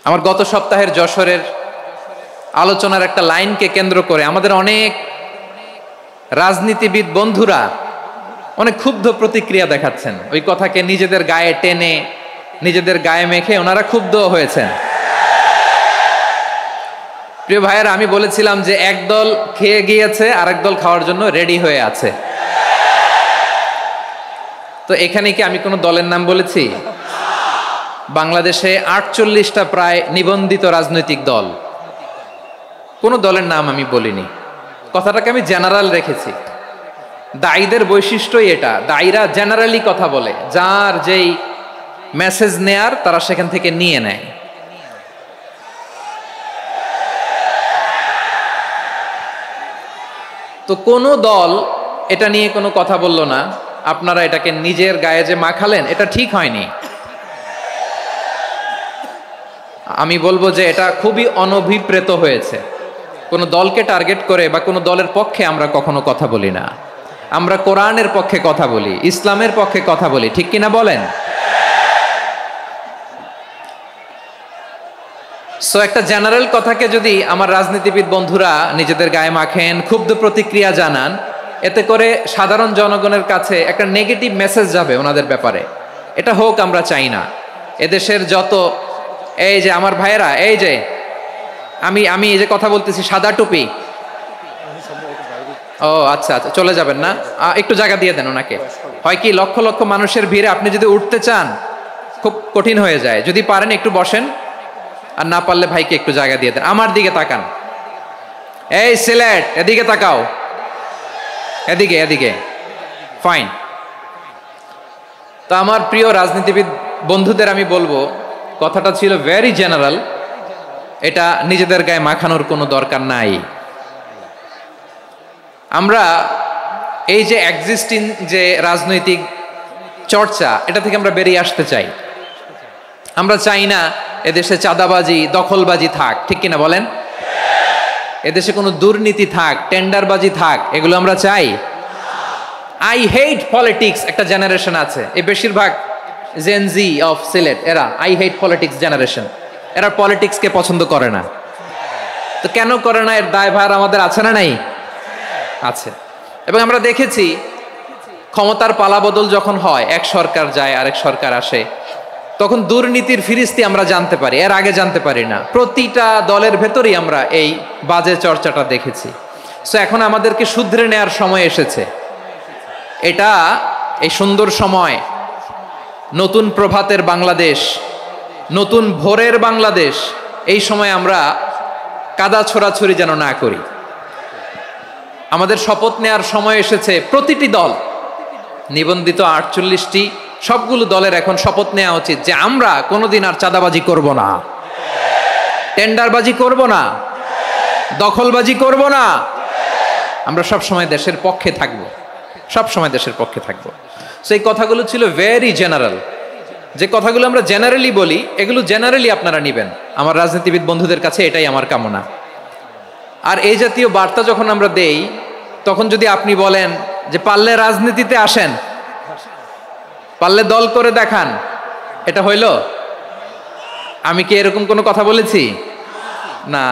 আমার গত সপ্তাহের যশোরের আলোচনার একটা লাইনকে কেন্দ্র করে আমাদের অনেক রাজনীতিবিদ বন্ধুরা অনেক ক্ষুব্ধ প্রতিক্রিয়া দেখাচ্ছেন। ওই কথাকে নিজেদের গায়ে টেনে, নিজেদের গায়ে মেখে ওনারা ক্ষুব্ধ হয়েছেন। প্রিয় ভাইয়েরা, আমি বলেছিলাম যে একদল খেয়ে গিয়েছে আর একদল খাওয়ার জন্য রেডি হয়ে আছে। তো এখানে কি আমি কোনো দলের নাম বলেছি? বাংলাদেশে 48টা প্রায় নিবন্ধিত রাজনৈতিক দল, কোনো দলের নাম আমি বলিনি। কথাটাকে আমি জেনারেল রেখেছি। দায়ীদের বৈশিষ্ট্যই এটা, দায়ীরা জেনারেলি কথা বলে, যার যেই মেসেজ নেয়ার তারা সেখান থেকে নিয়ে নেয়। তো কোনো দল এটা নিয়ে কোনো কথা বলল না। আপনারা এটাকে নিজের গায়ে যে মাখালেন, এটা ঠিক হয়নি। আমি বলবো যে এটা খুবই অনভিপ্রেত হয়েছে। কোনো দলকে টার্গেট করে বা কোনো দলের পক্ষে আমরা কখনো কথা বলি না। আমরা কোরআনের পক্ষে কথা বলি, ইসলামের পক্ষে কথা বলি, ঠিক কিনা বলেন? সো একটা জেনারেল কথাকে যদি আমার রাজনীতিবিদ বন্ধুরা নিজেদের গায়ে মাখেন, ক্ষুব্ধ প্রতিক্রিয়া জানান, এতে করে সাধারণ জনগণের কাছে একটা নেগেটিভ মেসেজ যাবে ওনাদের ব্যাপারে। এটা হোক আমরা চাই না। এদেশের যত এই যে আমার ভাইয়েরা, এই যে আমি এই যে কথা বলতেছি, সাদা টুপি, ও আচ্ছা আচ্ছা, চলে যাবেন না? একটু জায়গা দিয়ে দেন ওনাকে। হয় কি, লক্ষ লক্ষ মানুষের ভিড়ে আপনি যদি উঠতে চান খুব কঠিন হয়ে যায়। যদি পারেন একটু বসেন, আর না পারলে ভাইকে একটু জায়গা দিয়ে দেন। আমার দিকে তাকান, এই সিলেট, এদিকে তাকাও, এদিকে এদিকে, ফাইন। তো আমার প্রিয় রাজনীতিবিদ বন্ধুদের আমি বলবো, কথাটা ছিল ভেরি জেনারেল, এটা নিজেদের গায়ে মাখানোর কোনো দরকার নাই। আমরা এই যে এক্সিস্টিং যে রাজনৈতিক চর্চা, এটা থেকে আমরা বেরিয়ে আসতে চাই। আমরা চাই না এদেশে চাঁদাবাজি, দখলবাজি থাক, ঠিক কিনা বলেন? এদেশে কোনো দুর্নীতি থাক, টেন্ডারবাজি থাক, এগুলো আমরা চাই? আই হেট পলিটিক্স একটা জেনারেশন আছে, এই বেশিরভাগ জেন জি অফ সিলেট, এরা আই হেট পলিটিক্স জেনারেশন। এরা পলিটিক্সকে পছন্দ করে না। তো কেন করে না, এর দায়ভার আমাদের আছে না নাই? আছে। এবং আমরা দেখেছি ক্ষমতার পালাবদল যখন হয়, এক সরকার যায় আরেক সরকার আসে, তখন দুর্নীতির ফিরিস্তি আমরা জানতে পারি, এর আগে জানতে পারি না। প্রতিটা দলের ভেতরেই আমরা এই বাজে চর্চাটা দেখেছি। সো এখন আমাদেরকে শুধরে নেয়ার সময় এসেছে। এটা এই সুন্দর সময়, নতুন প্রভাতের বাংলাদেশ, নতুন ভোরের বাংলাদেশ, এই সময় আমরা কাদা ছোড়াছুরি যেন না করি। আমাদের শপথ নেয়ার সময় এসেছে। প্রতিটি দল, নিবন্ধিত 48টি, সবগুলো দলের এখন শপথ নেওয়া উচিত যে আমরা কোনোদিন আর চাঁদাবাজি করব না, টেন্ডারবাজি করব না, দখলবাজি করব না। আমরা সব সময় দেশের পক্ষে থাকব, সব সময় দেশের পক্ষে থাকব। সেই কথাগুলো ছিল ভেরি জেনারেল। যে কথাগুলো আমরা জেনারেলি বলি, এগুলো জেনারেলি আপনারা নেবেন। আমার রাজনীতিবিদ বন্ধুদের কাছে এটাই আমার কামনা। আর এই জাতীয় বার্তা যখন আমরা দেই, তখন যদি আপনি বলেন যে পারলে রাজনীতিতে আসেন, পারলে দল করে দেখান, এটা হইল? আমি কি এরকম কোনো কথা বলেছি? না।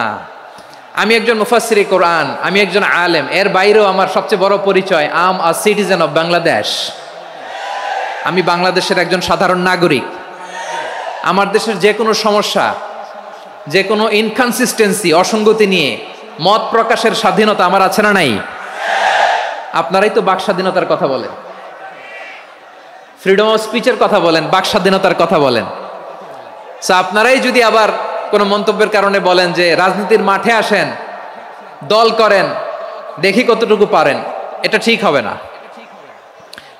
আমি একজন মুফাসসিরে কোরআন, আমি একজন আলেম, এর বাইরেও আমার সবচেয়ে বড় পরিচয় আম আ সিটিজেন অফ বাংলাদেশ। আমি বাংলাদেশের একজন সাধারণ নাগরিক। আমার দেশের যে কোনো সমস্যা, যে কোনো ইনকনসিস্টেন্সি, অসঙ্গতি নিয়ে মত প্রকাশের স্বাধীনতা আমার আছে না নাই? আপনারাই তো বাক স্বাধীনতার কথা বলেন, ফ্রিডম অফ স্পিচের কথা বলেন, বাক স্বাধীনতার কথা বলেন। সো আপনারাই যদি আবার কোনো মন্তব্যের কারণে বলেন যে রাজনীতির মাঠে আসেন, দল করেন, দেখি কতটুকু পারেন, এটা ঠিক হবে না।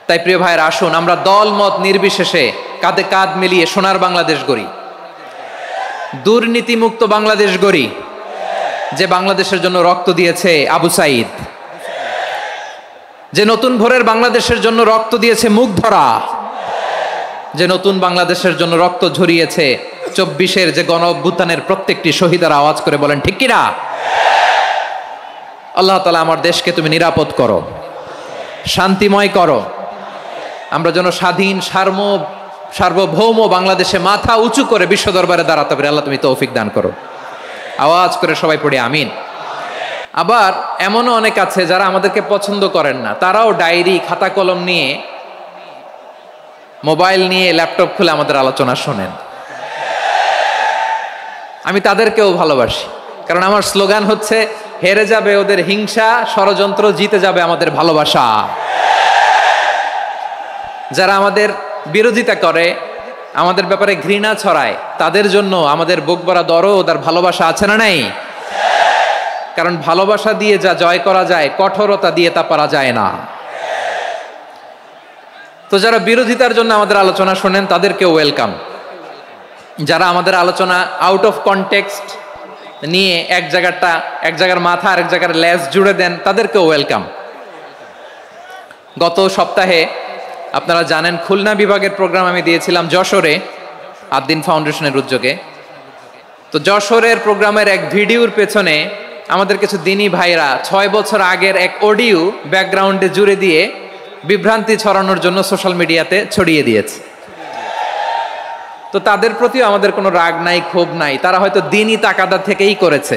তাই প্রিয় ভাইয়ের, আসুন আমরা দল মত নির্বিশেষে কাঁধে কাঁধ মিলিয়ে সোনার বাংলাদেশ গড়ি, দুর্নীতিমুক্ত বাংলাদেশ গড়ি। যে বাংলাদেশের জন্য রক্ত দিয়েছে আবু সাইদ, যে নতুন ভোরের বাংলাদেশের জন্য রক্ত দিয়েছে মুগ্ধরা, যে নতুন বাংলাদেশের জন্য রক্ত ঝরিয়েছে 24-এর যে গণ অভ্যুত্থানের প্রত্যেকটি শহীদের আওয়াজ করে বলেন ঠিক কিনা? আল্লাহ তাআলা আমার দেশকে তুমি নিরাপদ করো, শান্তিময় করো। আমরা যেন স্বাধীন, সার্বভৌম বাংলাদেশে মাথা উঁচু করে বিশ্ব দরবারে দাঁড়াতে পারে। আল্লাহ তুমি তৌফিক দান করো। আওয়াজ করে সবাই পড়ি আমিন। আবার এমনও অনেক আছে যারা আমাদেরকে পছন্দ করেন না, তারাও ডায়েরি খাতা কলম নিয়ে, মোবাইল নিয়ে, ল্যাপটপ খুলে আমাদের আলোচনা শোনেন। আমি তাদেরকেও ভালোবাসি, কারণ আমার স্লোগান হচ্ছে হেরে যাবে ওদের হিংসা, ষড়যন্ত্র, জিতে যাবে আমাদের ভালোবাসা। যারা আমাদের বিরোধিতা করে, আমাদের ব্যাপারে ঘৃণা ছড়ায়, তাদের জন্য আমাদের বুক ভরা দরদ আর ভালোবাসা আছে না নাই? কারণ ভালোবাসা দিয়ে যা জয় করা যায়, কঠোরতা দিয়ে তা পারা যায় না। তো যারা বিরোধিতার জন্য আমাদের আলোচনা শোনেন তাদেরকে ওয়েলকাম। যারা আমাদের আলোচনা আউট অফ কনটেক্সট নিয়ে এক জায়গার মাথা আর এক জায়গার লেজ জুড়ে দেন, তাদেরকে ওয়েলকাম। গত সপ্তাহে আপনারা জানেন খুলনা বিভাগের প্রোগ্রাম আমি দিয়েছিলাম যশোরে, আদ্দিন ফাউন্ডেশনের উদ্যোগে। তো যশোরের প্রোগ্রামের এক ভিডিওর পেছনে আমাদের কিছু দিনী ভাইরা 6 বছর আগের এক অডিও ব্যাকগ্রাউন্ডে জুড়ে দিয়ে বিভ্রান্তি ছড়ানোর জন্য সোশ্যাল মিডিয়াতে ছড়িয়ে দিয়েছে। তো তাদের প্রতিও আমাদের কোনো রাগ নাই, ক্ষোভ নাই। তারা হয়তো দিনই তাকাদা থেকেই করেছে,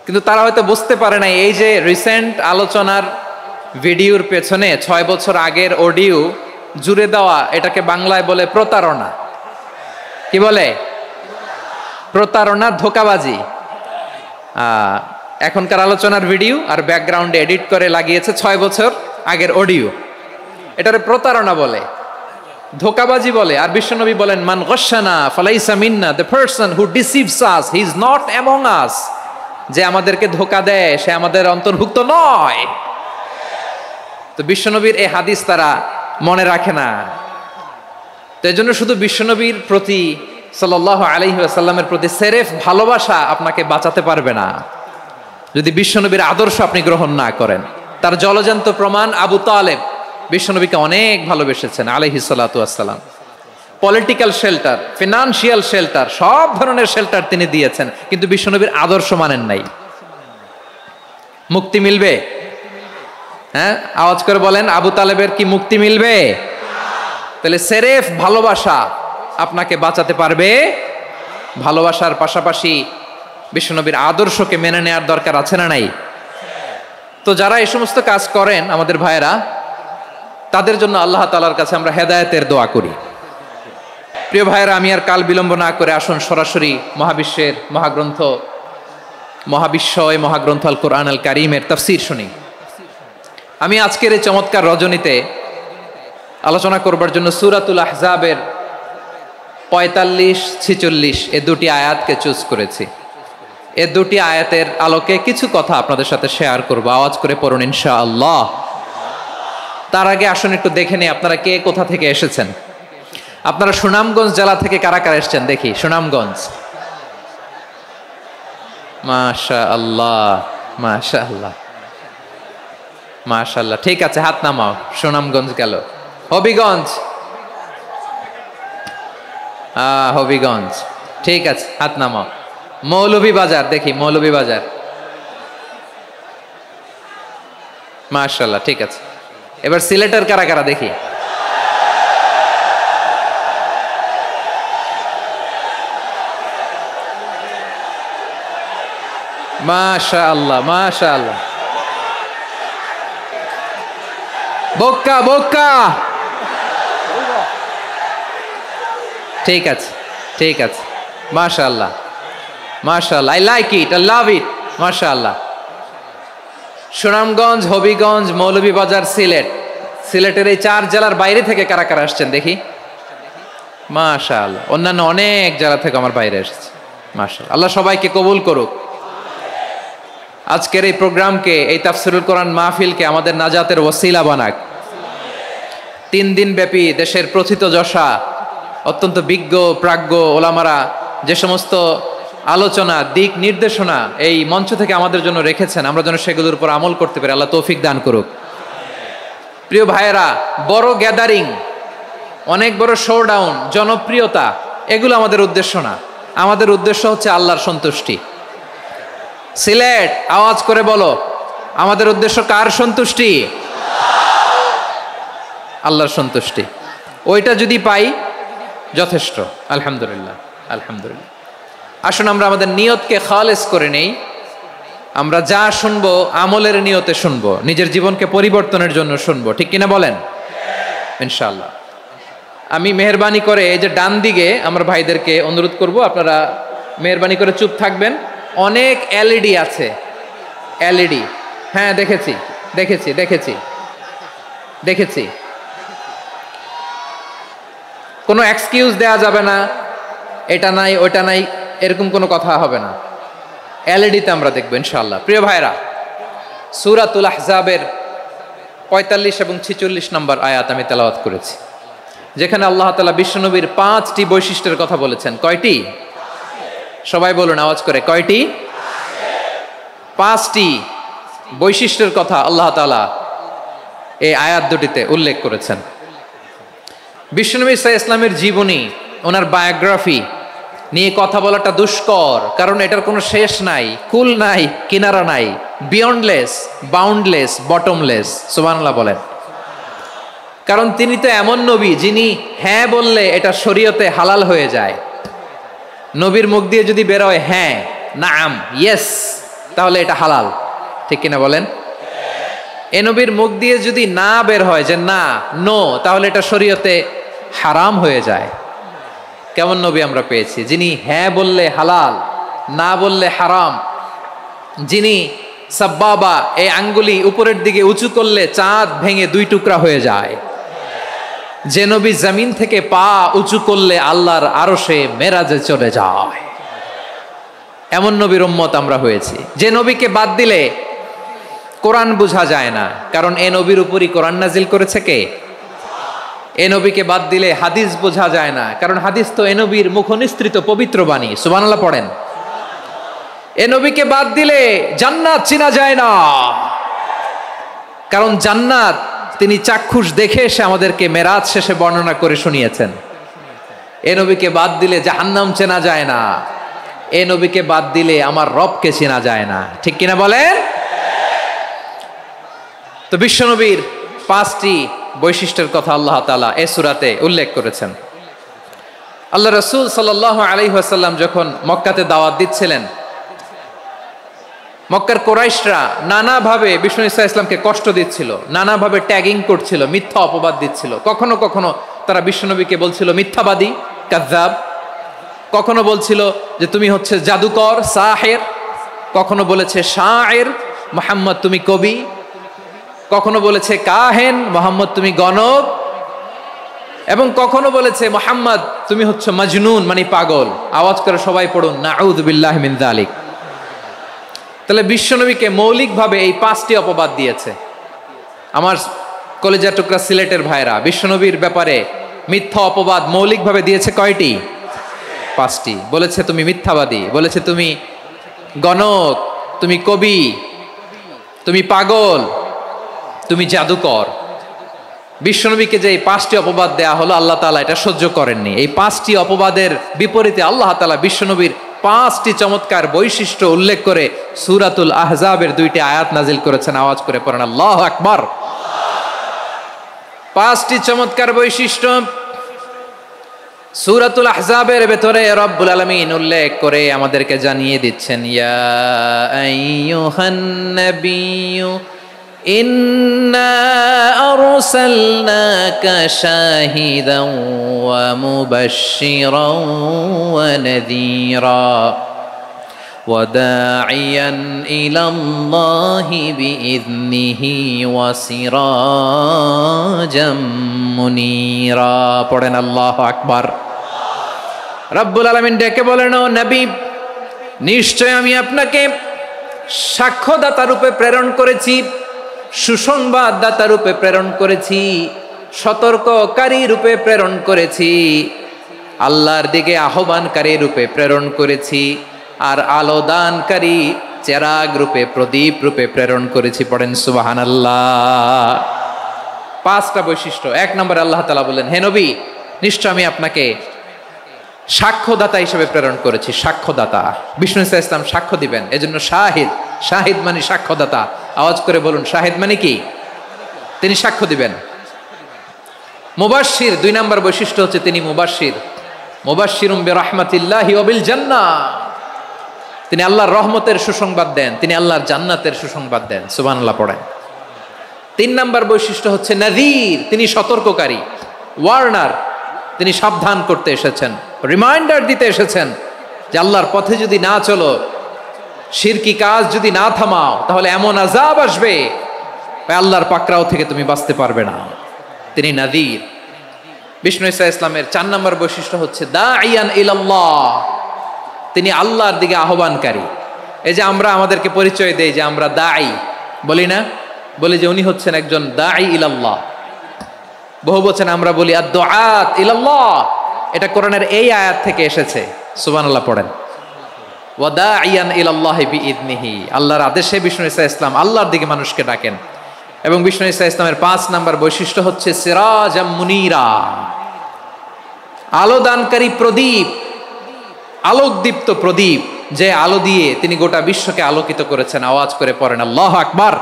কিন্তু তারা হয়তো বুঝতে পারে নাই এই যে রিসেন্ট আলোচনার ভিডিওর পেছনে 6 বছর আগের অডিও জুড়ে দেওয়া, এটাকে বাংলায় বলে প্রতারণা। কি বলে? প্রতারণা, ধোঁকাবাজি। এখনকার আলোচনার ভিডিও আর ব্যাকগ্রাউন্ডে এডিট করে লাগিয়েছে 6 বছর আগের অডিও। এটারে প্রতারণা বলে, ধোঁকাবাজি বলে। আর বিশ্বনবী বলেন, মান গশানা ফালাইসা মিন্না, the person who deceives us he is not among us. যে আমাদেরকে ধোঁকা দেয় সে আমাদের অন্তর্ভুক্ত নয়। তো বিশ্বনবীর এই হাদিস তারা মনে রাখে না। তো এই জন্য শুধু বিশ্বনবীর প্রতি সাল্লাল্লাহু আলাইহি ওয়াসাল্লামের প্রতি সেরেফ ভালোবাসা আপনাকে বাঁচাতে পারবে না যদি বিশ্বনবীর আদর্শ আপনি গ্রহণ না করেন। তার জলজান্ত প্রমাণ আবু তালেব বিশ্বনবীকে অনেক ভালোবেসেছেন আলাইহিস সালাতু ওয়াসসালাম। পলিটিক্যাল শেল্টার, ফিনান্সিয়াল শেল্টার, সব ধরনের শেল্টার তিনি দিয়েছেন, কিন্তু বিশ্বনবীর আদর্শ মানেন নাই। মুক্তি মিলবে? হ্যাঁ, আওয়াজ করে বলেন, আবু তালেবের কি মুক্তি মিলবে? তাহলে সেরেফ ভালোবাসা আপনাকে বাঁচাতে পারবে। ভালোবাসার পাশাপাশি বিশ্বনবীর আদর্শকে মেনে নেওয়ার দরকার আছে না নাই? তো যারা এই সমস্ত কাজ করেন আমাদের ভাইয়েরা, তাদের জন্য আল্লাহ তাআলার কাছে আমরা হেদায়েতের দোয়া করি। প্রিয় ভাইয়েরা, আমি আর কাল বিলম্ব না করে আসুন সরাসরি মহাবিশ্বের মহাগ্রন্থ, মহাবিশ্বয় মহাগ্রন্থ আল কোরআন আল কারীমের তাফসীর শুনি। আমি আজকের এই চমৎকার রজনীতে আলোচনা করবার জন্য সূরাতুল আহজাবের 45-46 এই দুটি আয়াতকে চুজ করেছি। এই দুটি আয়াতের আলোকে কিছু কথা আপনাদের সাথে শেয়ার করব। আওয়াজ করে পড়ুন ইনশাআল্লাহ। তার আগে আসুন একটু দেখে নেই আপনারা কে কোথা থেকে এসেছেন। আপনারা সুনামগঞ্জ জেলা থেকে কারা কারা এসেছেন দেখি। সুনামগঞ্জ, মাশাআল্লাহ মাশাআল্লাহ মাশাআল্লাহ। ঠিক আছে, হাত নামাও। সুনামগঞ্জ গেল। হবিগঞ্জ, হবিগঞ্জ, ঠিক আছে, হাত নামাও। মৌলভীবাজার দেখি, মৌলভীবাজার, মাশাআল্লাহ, ঠিক আছে। এবার সিলেটের কারা কারা দেখি। মাশাআল্লাহ মাশাআল্লাহ। বক্কা বক্কা, ঠিক আছে ঠিক আছে, মাশাআল্লাহ মাশাআল্লাহ, I like it, I love it, মাশাআল্লাহ। সুনামগঞ্জ, হবিগঞ্জ, মৌলভীবাজার, সিলেট। সিলেটের এই 4 জেলার বাইরে থেকে কারা কারা আসছেন দেখি। মাশাআল্লাহ, অন্যান্য অনেক জেলা থেকে আমার বাইরে এসেছে, মাশাআল্লাহ। আল্লাহ সবাইকে কবুল করুক। আজকের এই প্রোগ্রামকে, এই তাফসীরুল কোরআন মাহফিলকে আমাদের নাজাতের ওসিলা বানাক। 3 দিন ব্যাপী দেশের প্রথিতযশা অত্যন্ত বিজ্ঞ প্রাজ্ঞ ওলামারা যে সমস্ত আলোচনা, দিক নির্দেশনা এই মঞ্চ থেকে আমাদের জন্য রেখেছেন, আমরা যেন সেগুলোর উপর আমল করতে পারি। আল্লাহ তৌফিক দান করুক। প্রিয় ভাইয়েরা, বড় গ্যাদারিং, অনেক বড় শোডাউন, জনপ্রিয়তা, এগুলো আমাদের উদ্দেশ্য না। আমাদের উদ্দেশ্য হচ্ছে আল্লাহর সন্তুষ্টি। সিলেট, আওয়াজ করে বলো, আমাদের উদ্দেশ্য কার সন্তুষ্টি? আল্লাহর সন্তুষ্টি। ওইটা যদি পাই যথেষ্ট। আলহামদুলিল্লাহ, আলহামদুলিল্লাহ। আসুন আমরা আমাদের নিয়তকে খালেস করে নেই। আমরা যা শুনবো আমলের নিয়তে শুনবো, নিজের জীবনকে পরিবর্তনের জন্য শুনবো, ঠিক কিনা বলেন? ইনশাআল্লাহ। আমি মেহরবানি করে এই যে ডান দিকে আমার ভাইদেরকে অনুরোধ করব, আপনারা মেহরবানি করে চুপ থাকবেন। অনেক এলইডি আছে, এলইডি। হ্যাঁ, দেখেছি দেখেছি দেখেছি দেখেছি। কোনো এক্সকিউজ দেয়া যাবে না, এটা নাই ওটা নাই, এরকম কোনো কথা হবে না। এলইডিতে আমরা দেখবো ইনশাআল্লাহ। প্রিয় ভাইরা, সূরাতুল আহজাবের 45 এবং 46 নম্বর আয়াত আমি তেলাওয়াত করেছি, যেখানে আল্লাহ তাআলা বিশ্বনবীর 5টি বৈশিষ্ট্যের কথা বলেছেন। কয়টি? সবাই বলুন আওয়াজ করে, কয়টি? 5টি বৈশিষ্ট্যের কথা আল্লাহ তাআলা এই আয়াত দুটিতে উল্লেখ করেছেন। বিশ্বনবী সাল্লাল্লাহু আলাইহি ওয়াসাল্লামের জীবনী, ওনার বায়োগ্রাফি নিয়ে কথা বলাটা দুষ্কর, কারণ এটার কোনো শেষ নাই, কুল নাই, কিনারা নাই, বিয়ন্ডলেস, বাউন্ডলেস, বটমলেস। সুবহানাল্লাহ বলেন। কারণ তিনি তো এমন নবী যিনি হ্যাঁ বললে এটা শরীয়তে হালাল হয়ে যায়। নবীর মুখ দিয়ে যদি বেরোয় হ্যাঁ, নাম, ইয়েস, তাহলে এটা হালাল, ঠিক কিনা বলেন? এ নবীর মুখ দিয়ে যদি না বের হয় যে না, নো, তাহলে এটা শরীয়তে হারাম হয়ে যায়। কেমন নবী আমরা পেয়েছি, যিনি হ্যাঁ বললে হালাল, না বললে হারাম, যিনি সাব্বাবা, এই আঙ্গুলি উপরের দিকে উঁচু করলে চাঁদ ভেঙে 2 টুকরা হয়ে যায়, যে নবী জমিন থেকে পা উঁচু করলে আল্লাহর আরশে মেরাজে চলে যায়, এমন নবীর উম্মত আমরা হয়েছি। যে নবীকে বাদ দিলে কোরআন বোঝা যায় না, কারণ এ নবীর উপরই কোরআন নাজিল করেছে কে? এ নবীকে বাদ দিলে হাদিস বোঝা যায় না, কারণ হাদিস তো এ নবীর মুখনিসৃত পবিত্র বাণী। সুবহানাল্লাহ পড়েন। এ নবীকে বাদ দিলে জান্নাত চিনা যায় না, কারণ জান্নাত তিনি চাক্ষুষ দেখে এসে আমাদেরকে মেরাজ শেষে বর্ণনা করে শুনিয়েছেন। এ নবীকে বাদ দিলে জাহান্নাম চেনা যায় না, এ নবীকে বাদ দিলে আমার রবকে চেনা যায় না, ঠিক কিনা বলেন? তো বিশ্বনবীর 5টি বৈশিষ্ট্যের কথা আল্লাহ তাআলা এই সূরাতে উল্লেখ করেছেন। আল্লাহ রাসূল সাল্লাল্লাহু আলাইহি ওয়াসাল্লাম যখন মক্কাতে দাওয়াত দিচ্ছিলেন, মক্কার কুরাইশরা নানাভাবে বিষ্ণু ঈসা ইসলামকে কষ্ট দিচ্ছিল, নানাভাবে ট্যাগিং করছিল, মিথ্যা অপবাদ দিচ্ছিল। কখনো কখনো তারা বিশ্বনবীকে বলছিল মিথ্যাবাদী, কাযযাব। কখনো বলছিল যে তুমি হচ্ছে জাদুকর, সাহের। কখনো বলেছে শায়ের, মুহাম্মদ তুমি কবি। কখনো বলেছে কাহেন, মুহাম্মদ তুমি গণক। এবং কখনো বলেছে মুহাম্মদ তুমি হচ্ছে মাজনুন, মানে পাগল। আওয়াজ করে সবাই পড়ুন, নাউযু বিল্লাহি মিন যালিক। তাহলে বিশ্বনবীকে মৌলিকভাবে এই 5টি অপবাদ দিয়েছে। আমার কলেজা টুকরা সিলেটের ভাইরা, বিশ্বনবীর ব্যাপারে মিথ্যা অপবাদ মৌলিকভাবে দিয়েছে কয়টি? 5টি। বলেছে তুমি মিথ্যাবাদী, বলেছে তুমি গণক, তুমি কবি, তুমি পাগল, তুমি জাদুকর। বিশ্বনবীকে যে এই 5টি অপবাদ দেয়া হলো, আল্লাহ তাআলা এটা সহ্য করেননি। এই 5টি অপবাদের বিপরীতে আল্লাহ তাআলা বিশ্বনবীর 5টি চমৎকার বৈশিষ্ট্য উল্লেখ করে সূরাতুল আহজাবের 2টি আয়াত নাজিল করেছেন। আওয়াজ করে পড়েন আল্লাহু আকবার। 5টি চমৎকার বৈশিষ্ট্য সূরাতুল আহজাবের ভেতরে রব্বুল আলামিন উল্লেখ করে আমাদেরকে জানিয়ে দিচ্ছেন, ইয়া আইয়ুহান নাবিয়্যু ইন্না আরসালনাকা শাহিদান ওয়া মুবাশশিরান ওয়া নাযীরা ওয়া দাঈয়ান ইলাল্লাহি বিইذনিহি ওয়া সিরাজাম মুনীরা। পড়েন আল্লাহু আকবার। রব্বুল আলামিন ডেকে বলেন, ও নবী, নিশ্চয় আমি আপনাকে সাক্ষ্যদাতা রূপে প্রেরণ করেছি, সুসংবাদদাতা রূপে প্রেরণ করেছি, সতর্ককারী রূপে প্রেরণ করেছি, আল্লাহর দিকে আহ্বানকারী রূপে প্রেরণ করেছি, আর আলো দানকারী চেরাগ রূপে, প্রদীপ রূপে প্রেরণ করেছি। পড়েন সুবহানাল্লাহ। 5টা বৈশিষ্ট্য। 1 নম্বরে আল্লাহ তাআলা বলেন, হে নবী, নিশ্চয় আমি আপনাকে সাক্ষ্যদাতা হিসেবে প্রেরণ করেছি। সাক্ষ্যদাতা, বিষ্ণু ঈসা ইসলাম সাক্ষ্য দিবেন, এজন্য শাহিদ। শাহিদ মানে সাক্ষ্যদাতা। আওয়াজ করে বলুন, শাহিদ মানে কি? তিনি সাক্ষ্য দিবেন। মুবাশশির, 2 নম্বর বৈশিষ্ট্য হচ্ছে তিনি মুবাশশির। মুবাশশিরুম বিরাহমাতিল্লাহি ওয়া বিল জান্নাহ, তিনি আল্লাহর রহমতের সুসংবাদ দেন, তিনি আল্লাহর জান্নাতের সুসংবাদ দেন। সুবহানাল্লাহ পড়েন। 3 নম্বর বৈশিষ্ট্য হচ্ছে নাযীর, তিনি সতর্ককারী, ওয়ার্নার, তিনি সাবধান করতে এসেছেন, রিমাইন্ডার দিতে এসেছেন যে আল্লাহর পথে যদি না চলো, শিরকি কাজ যদি না থামাও, তাহলে এমন আযাব আসবে আল্লাহর পাকড়াও থেকে তুমি বাঁচতে পারবে না। তিনি নাযীর। বিষ্ণু ঈসা ইসলামের 4 নম্বর বৈশিষ্ট্য হচ্ছে দাঈয়ান ইলাল্লাহ, তিনি আল্লাহর দিকে আহ্বানকারী। এই যে আমরা আমাদেরকে পরিচয় দেই যে আমরা দাঈ, বলি না? বলি যে উনি হচ্ছেন একজন দাঈ ইলাল্লাহ। বহু বচন আমরা বলি আদ-দুআত ইলাল্লাহ, এটা কোরআনের এই আয়াত থেকে এসেছে। সুবহানাল্লাহ পড়েন। ওয়া দাঈয়ান ইলাল্লাহি বিইذনিহি, আল্লাহর আদেশে বিষ্ণু ঈসা ইসলাম আল্লাহর দিকে মানুষকে ডাকেন। এবং বিষ্ণু ঈসা ইসলামের 5 নম্বর বৈশিষ্ট্য হচ্ছে সিরাজাম মুনীরা, আলোদানকারী প্রদীপ, আলোকদীপ্ত প্রদীপ, যে আলো দিয়ে তিনি গোটা বিশ্বকে আলোকিত করেছেন। আওয়াজ করে পড়েন আল্লাহু আকবার।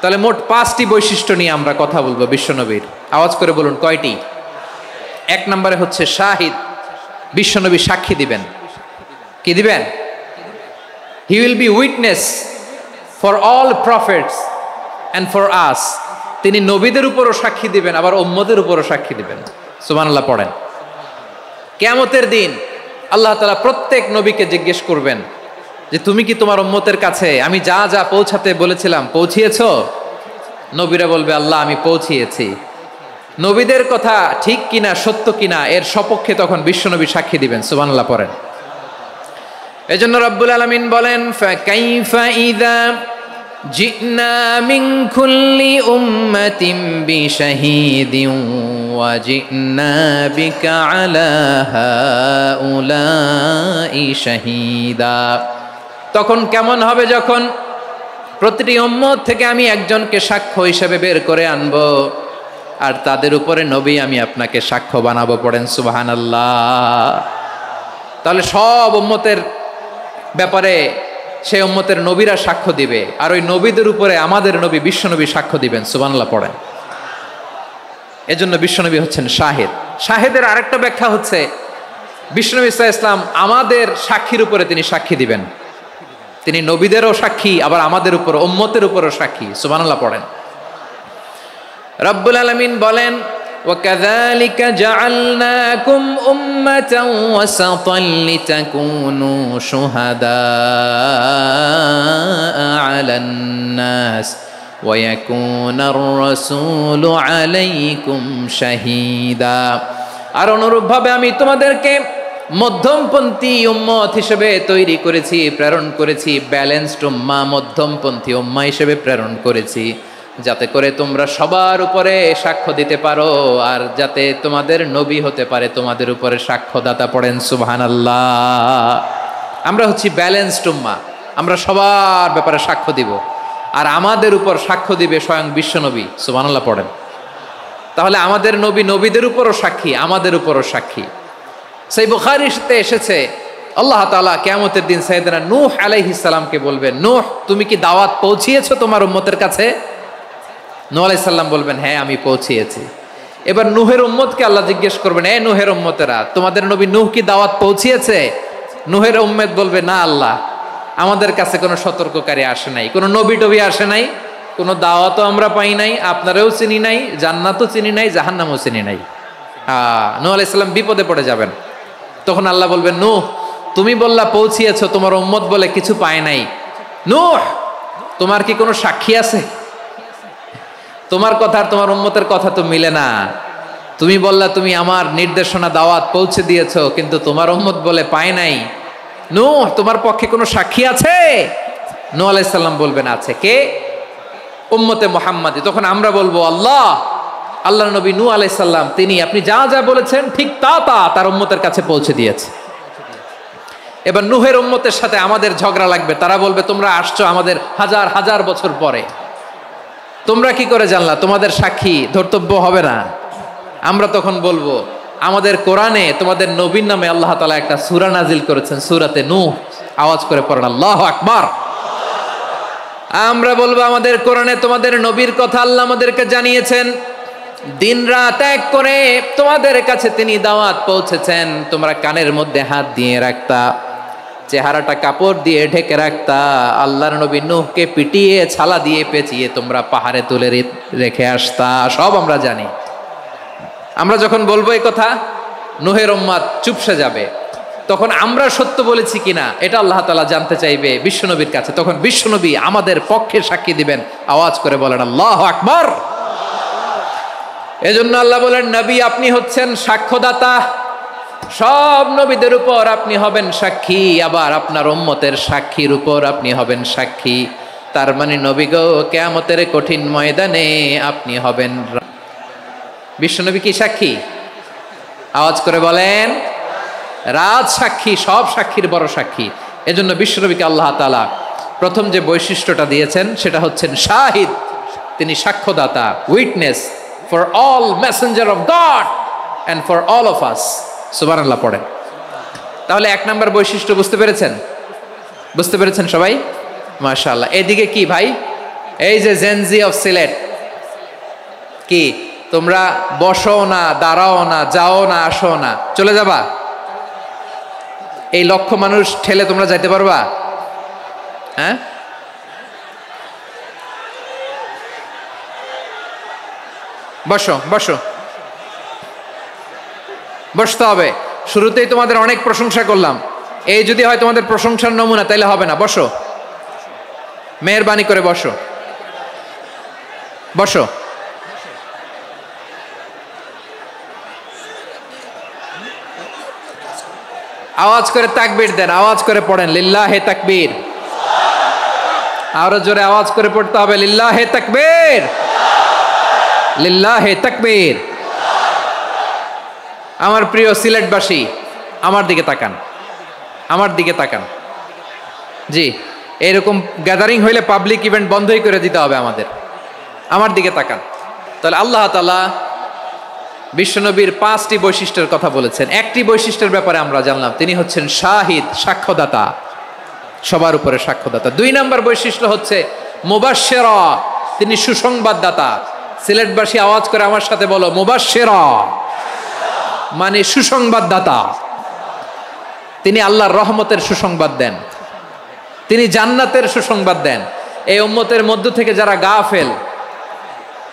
তাহলে মোট 5টি বৈশিষ্ট্য নিয়ে আমরা কথা বলবো বিশ্বনবীর। আওয়াজ করে বলুন কয়টি? 1 নম্বরে হচ্ছে শাহিদ, বিশ্বনবী সাক্ষী দিবেন। কি দিবেন? He will be witness for all prophets and for us, তিনি নবীদের উপরও সাক্ষী দিবেন, আবার উম্মতের উপরও সাক্ষী দিবেন। সুবহানাল্লাহ পড়েন। কিয়ামতের দিন আল্লাহ তাআলা প্রত্যেক নবীকে জিজ্ঞেস করবেন যে তুমি কি তোমার উম্মতের কাছে আমি যা যা পৌঁছাতে বলেছিলাম পৌঁছিয়েছো? নবীরা বলবে আল্লাহ আমি পৌঁছিয়েছি। নবীদের কথা ঠিক কিনা, সত্য কিনা, এর সপক্ষে তখন বিশ্বনবী সাক্ষী দিবেন। সুবহানাল্লাহ পড়েন। এজন্য রব্বুল আলামিন বলেন ফাকাইফা ইযা জিনা মিন কুল্লি উম্মাতিন বিশাহীদিন ওয়া জিনা বিকা আলা হাউলাই শাহীদা। তখন কেমন হবে যখন প্রতিটি উম্মত থেকে আমি একজনকে সাক্ষ্য হিসেবে বের করে আনবো, আর তাদের উপরে নবী আমি আপনাকে সাক্ষ্য বানাবো। পড়েন সুবহানাল্লাহ। তাহলে সব উম্মতের ব্যাপারে সেই উম্মতের নবীরা সাক্ষ্য দিবে, আর ওই নবীদের উপরে আমাদের নবী বিশ্বনবী সাক্ষ্য দিবেন। সুবহানাল্লাহ পড়েন। এজন্য বিশ্বনবী হচ্ছেন শাহিদ। শাহিদের আরেকটা ব্যাখ্যা হচ্ছে বিশ্বনবী সাল্লাল্লাহু আলাইহি ওয়াসাল্লাম আমাদের সাক্ষীর উপরে তিনি সাক্ষী দিবেন। তিনি নবীদেরও সাক্ষী, আবার আমাদের উপর উম্মতের উপরও সাক্ষী। সুবহানাল্লাহ পড়েন। রব্বুল আলামিন বলেন وَكَذَلِكَ جَعَلْنَاكُمْ أُمَّةً وَسَطًا لِتَكُونُوا شُهَدَاءَ عَلَى النَّاسِ وَيَكُونَ الرَّسُولُ عَلَيْكُمْ شَهِيدًا। আর অনুরূপভাবে আমি তোমাদেরকে মধ্যমপন্থী উম্মত হিসেবে তৈরি করেছি, প্রেরণ করেছি। ব্যালেন্সড উম্মাহ, মধ্যমপন্থী উম্মাহ হিসেবে প্রেরণ করেছি, যাতে করে তোমরা সবার উপরে সাক্ষ্য দিতে পারো, আর যাতে তোমাদের নবী হতে পারে তোমাদের উপরে সাক্ষ্যদাতা। পড়েন সুবহানাল্লাহ। আমরা হচ্ছি ব্যালেন্সড উম্মাহ, আমরা সবার ব্যাপারে সাক্ষ্য দিব, আর আমাদের উপর সাক্ষ্য দিবে স্বয়ং বিশ্বনবী। সুবহানাল্লাহ পড়েন। তাহলে আমাদের নবী নবীদের উপরও সাক্ষী, আমাদের উপরও সাক্ষী। সেই বুখারীতে এসেছে আল্লাহ তাআলা কিয়ামতের দিন সাইয়েদনা নূহ আলাইহিস সালামকে বলবেন, নূহ তুমি কি দাওয়াত পৌঁছিয়েছো তোমার উম্মতের কাছে? নূহ আলাইহিস সালাম বলবেন হ্যাঁ আমি পৌঁছিয়েছি। এবার নূহের উম্মতকে আল্লাহ জিজ্ঞেস করবেন, এ নূহের উম্মতেরা তোমাদের নবী নূহ কি দাওয়াত পৌঁছিয়েছে? নূহের উম্মত বলবে না আল্লাহ, আমাদের কাছে কোনো সতর্ককারী আসে নাই, কোনো নবী টবি আসে নাই, কোনো দাওয়াতও আমরা পাই নাই, আপনারাও চিনি নাই, জান্নাতও চিনি নাই, জাহান্নামও চিনি নাই। নূহ আলাইহিস সালাম বিপদে পড়ে যাবেন। তখন আল্লাহ বলবেন নূহ তুমি বললা পৌঁছিয়েছো, তোমার উম্মত বলে কিছু পায় নাই। নূহ তোমার কি কোনো সাক্ষী আছে? তোমার কথা আর তোমার উম্মতের কথা তো মিলে না। তুমি বললা তুমি আমার নির্দেশনা দাওয়াত পৌঁছে দিয়েছো, কিন্তু তোমার উম্মত বলে পায় নাই। নূহ তোমার পক্ষে কোনো সাক্ষী আছে? নূহ আলাইহিস সালাম বলবেন আছে। কে? উম্মতে মুহাম্মাদি। তখন আমরা বলবো আল্লাহ, আল্লাহর নবী নূহ আলাইহিস সালাম তিনি আপনি যা যা বলেছেন ঠিক তা তা তার উম্মতের কাছে পৌঁছে দিয়েছে। এবার নূহের উম্মতের সাথে আমাদের ঝগড়া লাগবে। তারা বলবে তোমরা আসছো আমাদের হাজার হাজার বছর পরে, তোমরা কি করে জানলা? তোমাদের সাক্ষী ধর্তব্য হবে না। আমরা তখন বলবো আমাদের কোরআনে তোমাদের নবীর নামে আল্লাহ তাআলা একটা সূরা নাজিল করেছেন, সূরাতে নূহ। আওয়াজ করে পড়েন আল্লাহু আকবার। আমরা বলবো আমাদের কোরআনে তোমাদের নবীর কথা আল্লাহ আমাদেরকে জানিয়েছেন, দিন রাত এক করে তোমাদের কাছে তিনি দাওয়াত পৌঁছেছেন, তোমরা কানের মধ্যে হাত দিয়ে রাখতা, চেহারাটা কাপড় দিয়ে ঢেকে রাখতা, আল্লাহর নবী নূহকে পিটিয়ে ছালা দিয়ে পেঁচিয়ে তোমরা পাহাড়ে তুলে রেখে আসতা, সব আমরা জানি। আমরা যখন বলবো এই কথা, নূহের উম্মত চুপসে যাবে, তখন আমরা সত্য বলেছি কিনা এটা আল্লাহ তাআলা জানতে চাইবে বিশ্বনবীর কাছে। তখন বিশ্বনবী আমাদের পক্ষে সাক্ষী দিবেন, আওয়াজ করে বলেন আল্লাহু আকবার। এজন্য আল্লাহ বলেন, নবী আপনি হচ্ছেন সাক্ষ্যদাতা, সব নবীদের উপর আপনি হবেন সাক্ষী, আবার আপনার উম্মতের সাক্ষীর উপর আপনি হবেন সাক্ষী। তার মানে নবী গো, কিয়ামতের কঠিন ময়দানে আপনি হবেন। বিশ্বনবী কি সাক্ষী? আওয়াজ করে বলেন, রাজ সাক্ষী, সব সাক্ষীর বড় সাক্ষী। এজন্য বিশ্বনবীকে আল্লাহ তাআলা প্রথম যে বৈশিষ্ট্যটা দিয়েছেন সেটা হচ্ছেন শাহিদ, তিনি সাক্ষ্যদাতা, witness for all messenger of God and for all of us. সুবহানাল্লাহ পড়েন। তাহলে এক নাম্বার বৈশিষ্ট্য বুঝতে পেরেছেন? বুঝতে পেরেছেন সবাই? মাশাআল্লাহ। এদিকে কি ভাই, এই যে জেনজি অফ সিলেট, কি তোমরা বসো না, দাঁড়াও না, যাও না, আসো না, চলে যাবা? এই লক্ষ মানুষ ঠেলে তোমরা যাইতে পারবা? হ্যাঁ, বসো বসো, বসতে হবে। শুরুতেই তোমাদের অনেক প্রশংসা করলাম, এই যদি হয় তোমাদের প্রশংসার নমুনা, তাইলে হবে না। বসো, মেহেরবানি করে বসো, বসো। আওয়াজ করে তাকবীর দেন, আওয়াজ করে পড়েন লিল্লাহে তাকবীর। আরো জোরে আওয়াজ করে পড়তে হবে, লিল্লাহে তাকবীর, লিল্লাহে তাকবীর। আমার প্রিয় সিলেটবাসী, আমার দিকে তাকান, আমার দিকে তাকান। জি, এরকম গ্যাদারিং হইলে পাবলিক ইভেন্ট বন্ধই করে দিতে হবে আমাদের। আমার দিকে তাকান। তাহলে আল্লাহ তাআলা বিশ্বনবীর 5টি বৈশিষ্ট্যের কথা বলেছেন। একটি বৈশিষ্ট্যের ব্যাপারে আমরা জানলাম, তিনি হচ্ছেন শাহিদ, সাক্ষ্যদাতা, সবার উপরে সাক্ষ্যদাতা। 2 নম্বর বৈশিষ্ট্য হচ্ছে মুবাশশিরা, তিনি সুসংবাদদাতা। সিলেটবাসী আওয়াজ করে আমার সাথে বলো, মুবাশশিরা মানে সুসংবাদদাতা। তিনি আল্লাহর রহমতের সুসংবাদ দেন, তিনি জান্নাতের সুসংবাদ দেন। এই উম্মতের মধ্য থেকে যারা গাফেল,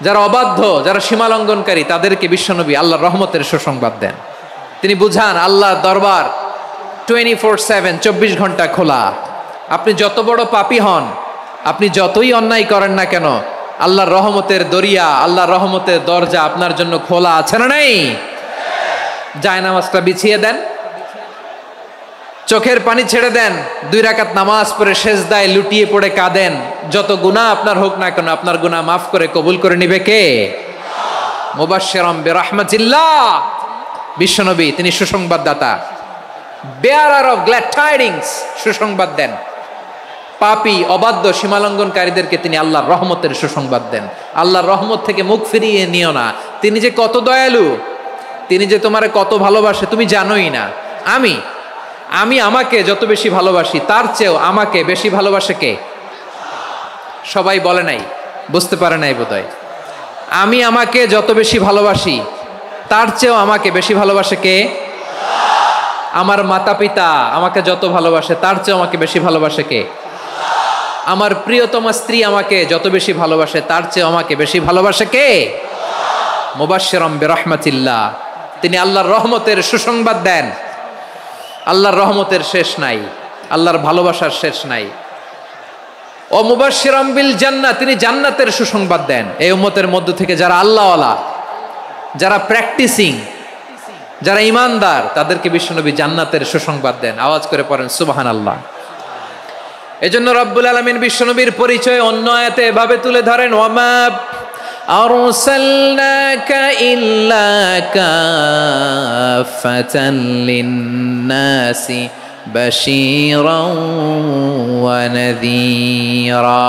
যারা অবাধ্য, যারা সীমালঙ্ঘনকারী, তাদেরকে বিশ্বনবী আল্লাহর রহমতের সুসংবাদ দেন। তিনি বুঝান আল্লাহর দরবার 24/7, 24 ঘন্টা খোলা। আপনি যত বড় পাপী হন, আপনি যতই অন্যায় করেন না কেন, আল্লাহর রহমতের দরিয়া, আল্লাহর রহমতের দরজা আপনার জন্য খোলা আছে না নেই? জায়নামাজটা বিছিয়ে দেন, চোখের পানি ছেড়ে দেন, 2 রাকাত নামাজ পড়ে সেজদায় লুটিয়ে পড়ে কাঁদেন। যত গুনাহ আপনার হোক না কেন, আপনার গুনাহ মাফ করে কবুল করে নিবে কে? মুবাশশিরাম বিরাহমাতিল্লাহ। বিশ্বনবী তিনি সুসংবাদদাতা, বেয়ারার অফ গ্ল্যাড টাইডিংস, সুসংবাদ দেন। পাপী, অবাধ্য, সীমালঙ্ঘনকারীদেরকে তিনি আল্লাহর রহমতের সুসংবাদ দেন। আল্লাহর রহমত থেকে মুখ ফিরিয়ে নিও না। তিনি যে কত দয়ালু, তিনি যে তোমারে কত ভালোবাসে তুমি জানোই না। আমি আমাকে যত বেশি ভালোবাসি, তার চেয়েও আমাকে বেশি ভালোবাসে কে? সবাই বলে নাই, বুঝতে পারে নাই বোধহয়। আমি আমাকে যত বেশি ভালোবাসি, তার চেয়েও আমাকে বেশি ভালোবাসে কে? আমার মাতা পিতা আমাকে যত ভালোবাসে, তার চেয়েও আমাকে বেশি ভালোবাসে কে? আমার প্রিয়তমা স্ত্রী আমাকে যত বেশি ভালোবাসে, তার চেয়েও আমাকে বেশি ভালোবাসে কে? মুবাশশিরাম বিরাহমাতিল্লাহ, তিনি আল্লাহর রহমতের সুসংবাদ দেন। আল্লাহর রহমতের শেষ নাই, আল্লাহর ভালোবাসার শেষ নাই। ও মুবাশশিরাম বিল জান্নাহ, তিনি জান্নাতের সুসংবাদ দেন। এই উম্মতের মধ্য থেকে যারা আল্লাহওয়ালা, যারা প্র্যাকটিসিং, যারা ইমানদার, তাদেরকে বিশ্বনবী জান্নাতের সুসংবাদ দেন। আওয়াজ করে পড়েন সুবহানাল্লাহ। এজন্য রব্বুল আলামিন বিশ্বনবীর পরিচয় অন্য আয়াতে এভাবে তুলে ধরেন, ওয়ামা আরসালনাকা ইল্লা কাফাতান লিন্নাসি বাশীরাও ওয়া নাযীরা।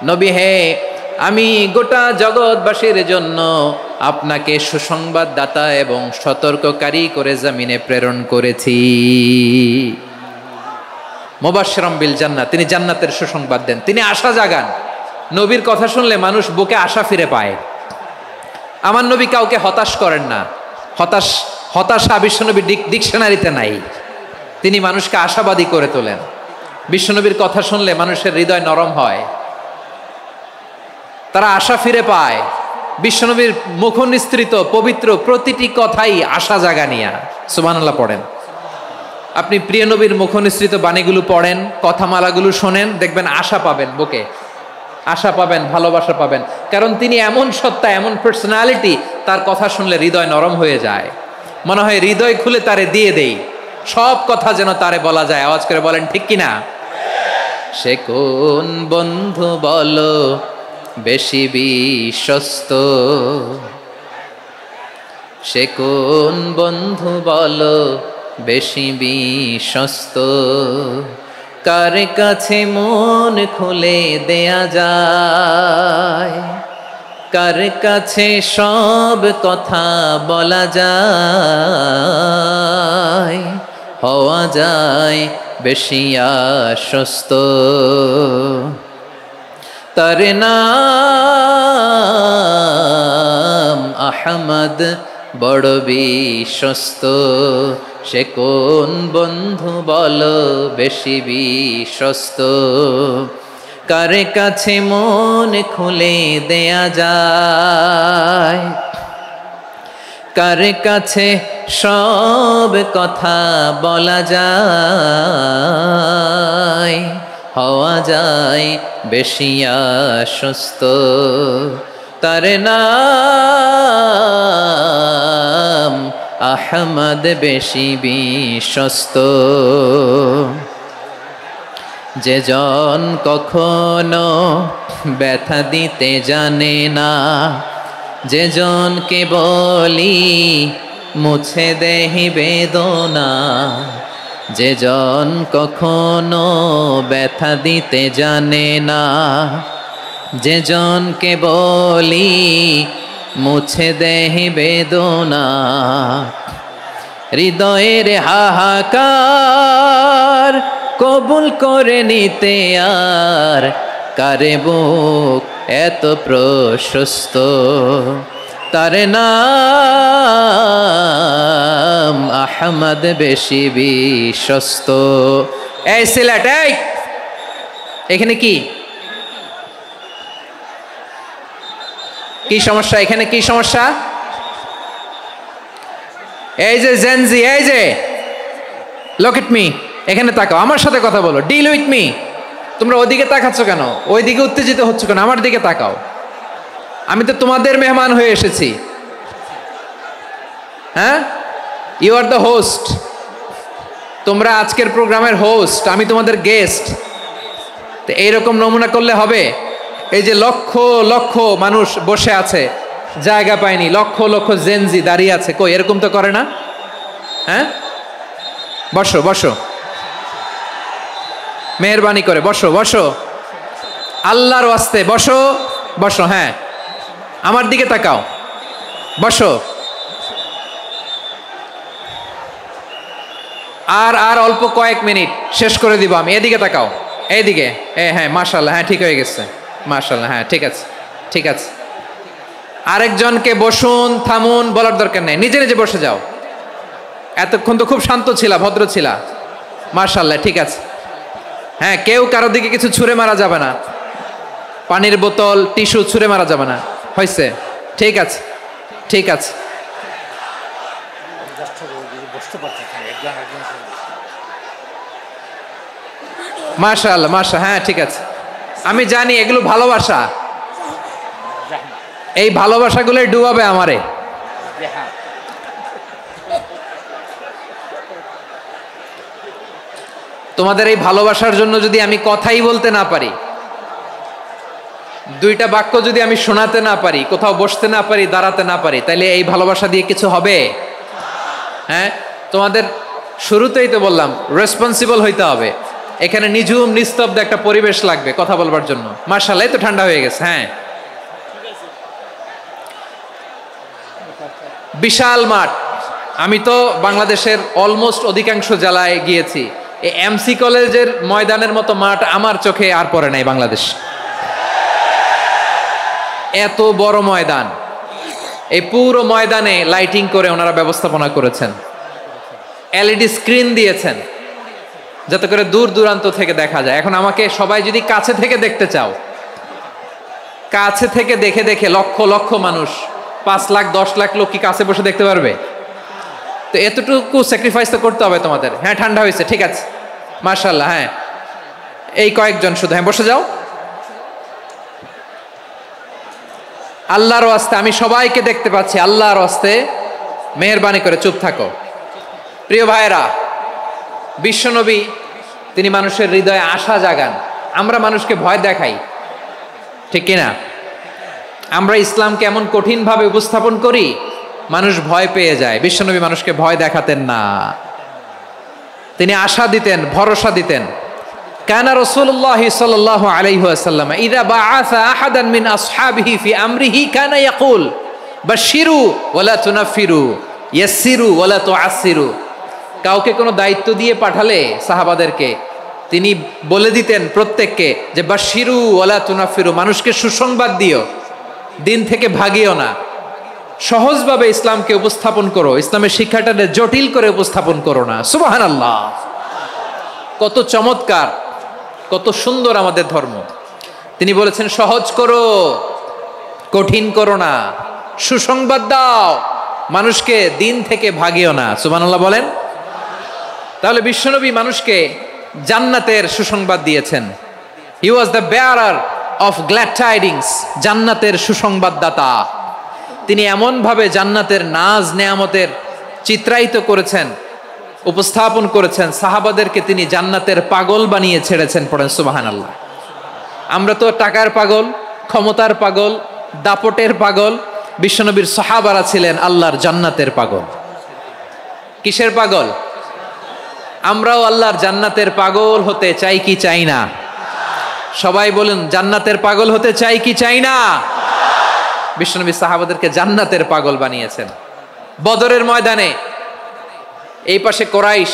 নবী হে, আমি গোটা জগৎবাসীর জন্য আপনাকে সুসংবাদদাতা এবং সতর্ককারী করে জমিনে প্রেরণ করেছি। মুবাশশিরাম বিল জান্নাহ, তিনি জান্নাতের সুসংবাদ দেন, তিনি আশা জাগান। নবীর কথা শুনলে মানুষ বুকে আশা ফিরে পায়। আমার নবী কাউকে হতাশ করেন না। হতাশা বিশ্বনবীর ডিকশনারিতে নাই। তিনি মানুষকে আশাবাদী করে তোলেন। বিশ্বনবীর কথা শুনলে মানুষের হৃদয় নরম হয়, তারা আশা ফিরে পায়। বিশ্বনবীর মুখনিসৃত পবিত্র প্রতিটি কথাই আশা জাগানিয়া। সুবহানাল্লাহ পড়েন। আপনি প্রিয় নবীর মুখনিসৃত বাণীগুলো পড়েন, কথামালাগুলো শোনেন, দেখবেন আশা পাবেন, বুকে আশা পাবেন, ভালোবাসা পাবেন। কারণ তিনি এমন সত্তা, এমন পার্সোনালিটি, তার কথা শুনলে হৃদয় নরম হয়ে যায়। মনে হয় হৃদয় খুলে তারে দিয়ে দেই, সব কথা যেন তারে বলা যায়। আওয়াজ করে বলেন ঠিক কিনা? সে কোন বন্ধু বলো বেশি বিশ্বস্ত, সে কোন বন্ধু বলো বেশি বিশ্বস্ত, কার কাছে মন খুলে দেয়া যায়, কার কাছে সব কথা বলা যায়, হওয়া যায় বেশি আশ্বস্ত। তার নাম আহমদ, বড় বিশ্বস্ত। সে কোন বন্ধু বলো বেশি বিশ্বস্ত, কার কাছে মন খুলে দেয়া যায়, কার কাছে সব কথা বলা যায়, হওয়া যায় বেশি আশ্বস্ত। তার নাম আহমদ, বেশি বিশ্বস্ত। যে জন কখনো ব্যথা দিতে জানে না, যে জনকে বলি মুছে দেহি বেদনা, যে জন কখনো ব্যথা দিতে জানে না, যে জনকে বলি মুছে দেহি বেদনা, হৃদয়ের হাহাকার কবুল করে নিতে আর কারে বুক এত প্রশস্ত। তার নাম আহমদ, বেশি বিশ্বস্ত। এই সিলেট, এই এখানে কি কি সমস্যা? এখানে কি সমস্যা? এই যে জেনজি, এই যে লুক এট মি, এখানে তাকাও, আমার সাথে কথা বলো, ডিল উইথ মি। তোমরা ওইদিকে তাকাচ্ছ কেন? ওইদিকে উত্তেজিত হচ্ছ কেন? আমার দিকে তাকাও। আমি তো তোমাদের মেহমান হয়ে এসেছি। হ্যাঁ, ইউ আর দ্য হোস্ট। তোমরা আজকের প্রোগ্রামের হোস্ট, আমি তোমাদের গেস্ট। তো এইরকম নমুনা করলে হবে? এই যে লক্ষ লক্ষ মানুষ বসে আছে, জায়গা পায়নি, লক্ষ লক্ষ জেনজি দাঁড়িয়ে আছে, কই এরকম তো করে না? হ্যাঁ, বসো বসো, মেহরবানি করে বসো বসো, আল্লাহর ওয়াস্তে বসো বসো। হ্যাঁ, আমার দিকে তাকাও, বসো। আর আর অল্প কয়েক মিনিট, শেষ করে দিব আমি। এদিকে তাকাও, এইদিকে। হ্যাঁ, মাশাআল্লাহ, হ্যাঁ ঠিক হয়ে গেছে, মাশাআল্লাহ, হ্যাঁ ঠিক আছে, ঠিক আছে। আরেকজনকে বসুন, থামুন বলার দরকার নেই, নিজে নিজে বসে যাও। এতক্ষণ তো খুব শান্ত ছিলা, ভদ্র ছিলা, মাশাআল্লাহ, ঠিক আছে। হ্যাঁ, কেউ কারো দিকে কিছু ছুঁড়ে মারা যাবে না, পানির বোতল, টিস্যু ছুঁড়ে মারা যাবে না, হয়েছে? ঠিক আছে, ঠিক আছে। মাশাআল্লাহ, মাশাআল্লাহ, হ্যাঁ ঠিক আছে। আমি জানি এগুলো ভালোবাসা, এই ভালোবাসাগুলোই ডুবাবে আমারে। তোমাদের এই ভালোবাসার জন্য যদি আমি কথাই বলতে না পারি, দুইটা বাক্য যদি আমি শোনাতে না পারি, কোথাও বসতে না পারি, দাঁড়াতে না পারি, তাইলে এই ভালোবাসা দিয়ে কিছু হবে? হ্যাঁ, তোমাদের শুরুতেই তো বললাম রেসপন্সিবল হইতে হবে। এখানে নিঝুম নিস্তব্ধ একটা পরিবেশ লাগবে কথা বলবার জন্য। মাশাআল্লাহ, তো ঠান্ডা হয়ে গেছে। হ্যাঁ, বিশাল মাঠ। আমি তো বাংলাদেশের অলমোস্ট অধিকাংশ জেলায় গিয়েছি, এই এমসি কলেজের ময়দানের মতো মাঠ আমার চোখে আর পড়ে নাই বাংলাদেশ। এত বড় ময়দান, এই পুরো ময়দানে লাইটিং করে ওনারা ব্যবস্থাপনা করেছেন, এলইডি স্ক্রিন দিয়েছেন যাতে করে দূর দূরান্ত থেকে দেখা যায়। এখন আমাকে সবাই যদি কাছে থেকে দেখতে চাও, কাছে থেকে দেখে দেখে লক্ষ লক্ষ মানুষ, 5 লাখ 10 লাখ লোক কি কাছে বসে দেখতে পারবে? তো এতটুকু স্যাক্রিফাইস তো করতে হবে তোমাদের। হ্যাঁ, ঠান্ডা হয়েছে, ঠিক আছে, মাশাআল্লাহ। হ্যাঁ, এই কয়েকজন শুধু, হ্যাঁ বসে যাও। আল্লাহর ওয়াস্তে আমি সবাইকে দেখতে পাচ্ছি, আল্লাহর ওয়াস্তে মেহেরবানি করে চুপ থাকো। প্রিয় ভাইরা, বিশ্বনবী তিনি মানুষের হৃদয়ে আশা জাগান। আমরা মানুষকে ভয় দেখাই, ঠিক কিনা? আমরা ইসলামকে এমন কঠিনভাবে উপস্থাপন করি, মানুষ ভয় পেয়ে যায়। বিশ্বনবী মানুষকে ভয় দেখাতেন না, তিনি আশা দিতেন, ভরসা দিতেন। কানা রাসূলুল্লাহ সাল্লাল্লাহু আলাইহি ওয়াসাল্লাম ইযা বাআসা আহাদান মিন আসহাবিহি ফি আমরিহি কানা ইয়াকুল বাশশিরু ওয়ালা তুনাফিরু ইয়াসসিরু ওয়ালা তুআসসিরু। কাউকে কোনো দায়িত্ব দিয়ে পাঠালে সাহাবাদেরকে তিনি বলে দিতেন প্রত্যেককে যে বাশশিরু ওয়ালা তুনাফিরু, মানুষকে সুসংবাদ দিও, দিন থেকে ভাগিও না, সহজভাবে ইসলামকে উপস্থাপন করো, ইসলামের শিক্ষাটাকে জটিল করে উপস্থাপন করো না। সুবহানাল্লাহ, কত চমৎকার, কত সুন্দর আমাদের ধর্ম। তিনি বলেছেন সহজ করো, কঠিন করো না, সুসংবাদ দাও, মানুষকে দিন থেকে ভাগিও না। সুবহানাল্লাহ বলেন। তাহলে বিশ্বনবী মানুষকে জান্নাতের সুসংবাদ দিয়েছেন। He was the bearer of glad tidings, জান্নাতের সুসংবাদদাতা। তিনি এমনভাবে জান্নাতের নাজ নেয়ামতের চিত্রায়িত করেছেন, উপস্থাপন করেছেন, সাহাবাদেরকে তিনি জান্নাতের পাগল বানিয়ে ছেড়েছেন। পড়েন সুবহানাল্লাহ। আমরা তো টাকার পাগল, ক্ষমতার পাগল, দাপটের পাগল। বিশ্বনবীর সাহাবারা ছিলেন আল্লাহর জান্নাতের পাগল। কিসের পাগল? আমরাও আল্লাহর জান্নাতের পাগল হতে চাই কি চাই না? সবাই বলুন, জান্নাতের পাগল হতে চাই কি চাই না? বিশ্বনবী সাহাবাদেরকে জান্নাতের পাগল বানিয়েছেন। বদরের ময়দানে এই পাশে কোরাইশ,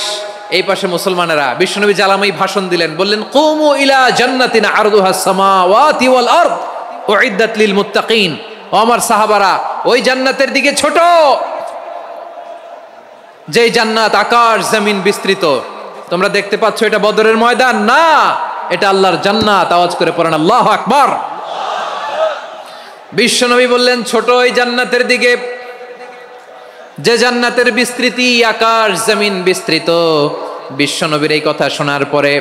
এই পাশে মুসলমানেরা। বিশ্বনবী জালামাই ভাষণ দিলেন, বললেন কুমু ইলা জান্নাতিন আরদুহাস সামাওয়াতি ওয়াল আরদ উইদ্দাত লিল মুত্তাকিন। ও আমার সাহাবারা, ওই জান্নাতের দিকে ছোট, যেই জান্নাত আকাশ জমিন বিস্তৃত। তোমরা দেখতে পাচ্ছ এটা বদরের ময়দান না, এটা আল্লাহর জান্নাত। আওয়াজ করে পড়েন আল্লাহু আকবার। বিশ্বনবী বললেন ছোট ওই জান্নাতের দিকে, যে জান্নাতের বিস্তৃতি আকাশ জমিন বিস্তৃত। বিশ্বনবীর এই কথা শোনার পরে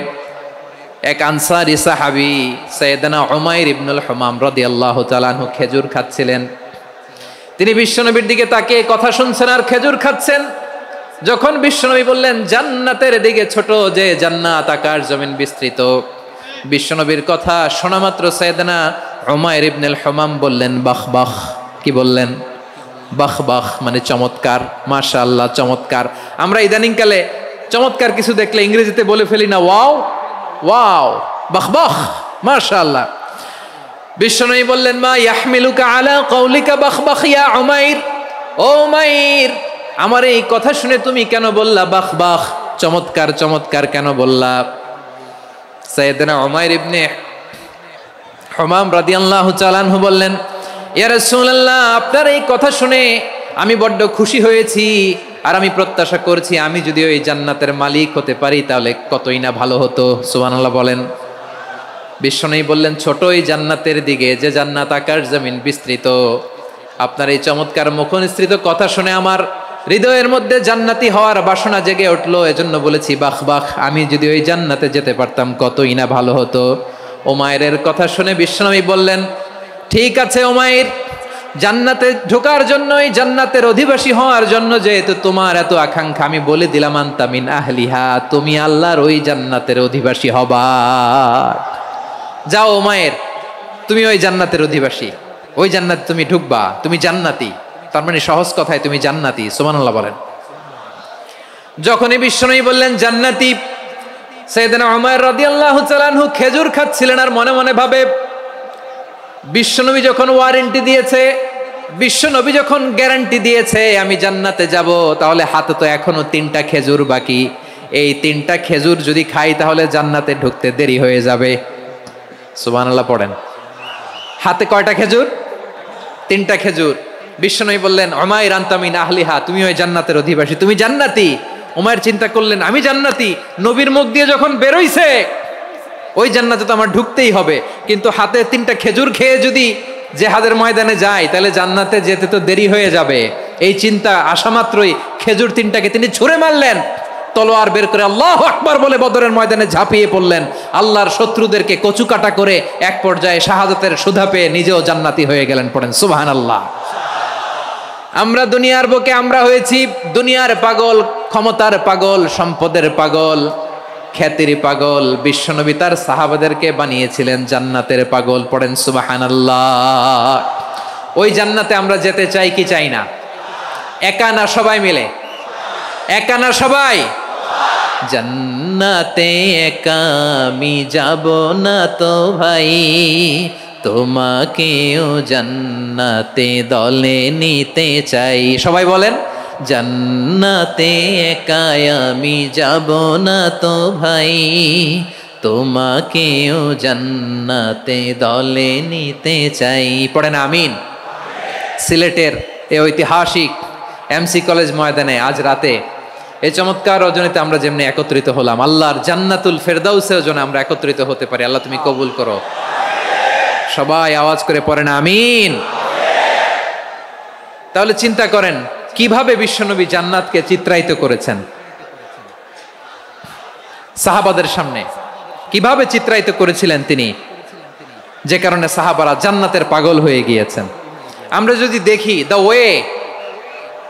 এক আনসারী সাহাবী সাইয়েদনা উমাইর ইবনুল হুমাম রাদিয়াল্লাহু তাআলা আনহু খেজুর খাচ্ছিলেন। তিনি বিশ্বনবীর দিকে তাকিয়ে কথা শুনছেন আর খেজুর খাচ্ছেন। যখন বিশ্বনবী বললেন জান্নাতের দিকে ছোট, যে জান্নাত আকাশ জমিন বিস্তৃত, বিশ্বনবীর কথা শোনা মাত্র সাইয়েদনা উমাইর ইবনুল হুমাম বললেন বাহ বাহ। কি বললেন? বাহ বাহ, মানে চমৎকার, মাশাআল্লাহ চমৎকার। আমরা ইদানিংকালে চমৎকার কিছু দেখলে ইংরেজিতে বলে ফেলি না ওয়াও ওয়াও, বাহ বাহ, মাশাআল্লাহ। বিশ্বনবী বললেন মা ইয়াহমিলুকা আলা কওলিকা বাহ বাহ ইয়া উমাইর। ও উমাইর, আমার এই কথা শুনে তুমি কেন বললা বাহ বাহ, চমৎকার চমৎকার কেন বললা? সাইয়েদনা উমাইর ইবনে হুমাম রাদিয়াল্লাহু তাআলা আনহু বললেন ইয়া রাসূলুল্লাহ, আপনার এই কথা শুনে আমি বড্ড খুশি হয়েছি, আর আমি প্রত্যাশা করছি আমি যদি ওই জান্নাতের মালিক হতে পারি তাহলে কতই না ভালো হতো। সুবহানাল্লাহ বলেন। বিশ্বনবী বললেন ছোট ওই জান্নাতের দিকে, যে জান্নাত আকাশ জমিন বিস্তৃত। আপনার এই চমৎকার মুখনিসৃত কথা শুনে আমার হৃদয়ের মধ্যে জান্নাতি হওয়ার বাসনা জেগে উঠলো, এজন্য বলেছি বাহ বাহ, আমি যদি ওই জান্নাতে যেতে পারতাম কতই না ভালো হতো। উমাইরের কথা শুনে বিশ্বনবী বললেন ঠিক আছে উমাইর, জান্নাতে ঢোকার জন্য, এই জান্নাতের অধিবাসী হওয়ার জন্য যেহেতু তোমার এত আকাঙ্ক্ষা, আমি বলে দিলাম আনতা মিন আহলিহা, তুমি আল্লাহর ওই জান্নাতের অধিবাসী হবা। যাও উমাইর, তুমি ওই জান্নাতের অধিবাসী, ওই জান্নাতে তুমি ঢুকবা, তুমি জান্নাতি। তার মানে সহজ কথায় তুমি জান্নাতি। সুবহানাল্লাহ বলেন। যখনই বিশ্বনবী বললেন জান্নাতি, সাইয়েদনা উমাইর রাদিয়াল্লাহু তাআলা আনহু খেজুর খাচ্ছিলেন আর মনে মনে ভাবে বিশ্বনবী যখন ওয়ারেন্টি দিয়েছে, বিশ্বনবী যখন গ্যারান্টি দিয়েছে আমি জান্নাতে যাব, তাহলে হাতে তো এখনো 3টা খেজুর বাকি। এই 3টা খেজুর যদি খাই তাহলে জান্নাতে ঢুকতে দেরি হয়ে যাবে। সুবহানাল্লাহ পড়েন। হাতে কয়টা খেজুর? 3টা খেজুর। বিশ্বনবী বললেন উমাইর আনতা মিন আহলিহা, তুমি ওই জান্নাতের অধিবাসী, তুমি জান্নাতি। উমাইর চিন্তা করলেন আমি জান্নাতি, নবীর মুখ দিয়ে যখন বেরোইছে ওই জান্নাতে তো আমার ঢুকতেই হবে, কিন্তু হাতে 3টা খেজুর খেয়ে যদি জিহাদের ময়দানে যায় তাহলে জান্নাতে যেতে তো দেরি হয়ে যাবে। এই চিন্তা আসা মাত্রই খেজুর 3টাকে তিনি ছুঁড়ে মারলেন, তলোয়ার বের করে আল্লাহু আকবার বলে বদরের ময়দানে ঝাঁপিয়ে পড়লেন। আল্লাহর শত্রুদেরকে কচুকাটা করে এক পর্যায়ে শাহাদাতের সুধা পেয়ে নিজেও জান্নাতি হয়ে গেলেন। পড়েন সুবহানাল্লাহ। আমরা দুনিয়ার বুকে আমরা হয়েছি দুনিয়ার পাগল, ক্ষমতার পাগল, সম্পদের পাগল, খ্যাতির পাগল। বিশ্বনবী তার সাহাবাদেরকে বানিয়েছিলেন জান্নাতের পাগল। পড়েন সুবহানাল্লাহ। ওই জান্নাতে আমরা যেতে চাই কি চাই না? একা না সবাই মিলে? একা না সবাই? জান্নাতে একা আমি যাব না তো ভাই, তোমাকেও জান্নাতে দলে নিতে চাই। সবাই বলেন জান্নাতে একা আমি যাব না তো ভাই, তোমাকেও জান্নাতে দলে নিতে চাই। পড়েন আমিন। সিলেটের এই ঐতিহাসিক এমসি কলেজ ময়দানে আজ রাতে এই চমৎকার রজনীতে আমরা যেমনি একত্রিত হলাম, আল্লাহর জান্নাতুল ফেরদাউসেও যেন আমরা একত্রিত হতে পারি। আল্লাহ তুমি কবুল করো। সবাই আওয়াজ করে পড়েন আমিন। তাহলে চিন্তা করেন কিভাবে বিশ্বনবী জান্নাতকে চিত্রায়িত করেছেন সাহাবাদের সামনে, কিভাবে চিত্রায়িত করেছিলেন তিনি, যে কারণে সাহাবারা জান্নাতের পাগল হয়ে গিয়েছেন। আমরা যদি দেখি the way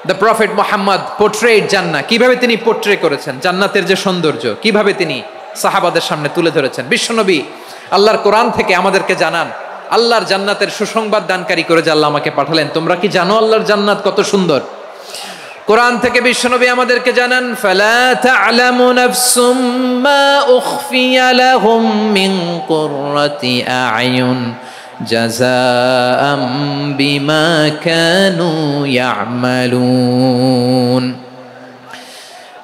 the prophet Muhammad portrait জান্নাহ, কিভাবে তিনি পোর্ট্রে করেছেন জান্নাতের যে সৌন্দর্য, কিভাবে তিনি সাহাবাদের সামনে তুলে ধরেছেন। বিশ্বনবী আল্লাহর কোরআন থেকে আমাদেরকে জানান আল্লাহর জান্নাতের সুসংবাদ দানকারী করে যে আল্লাহ আমাকে পাঠালেন। তোমরা কি জানো আল্লাহর জান্নাত কত সুন্দর? কোরআন থেকে বিশ্বনবী আমাদেরকে জানান ফালা তা'লামু নাফসুম মা উখফিয়া লাহুম মিন কুররাতি আ'য়ুন জাযাআম বিমা কানু ইয়া'মালুন।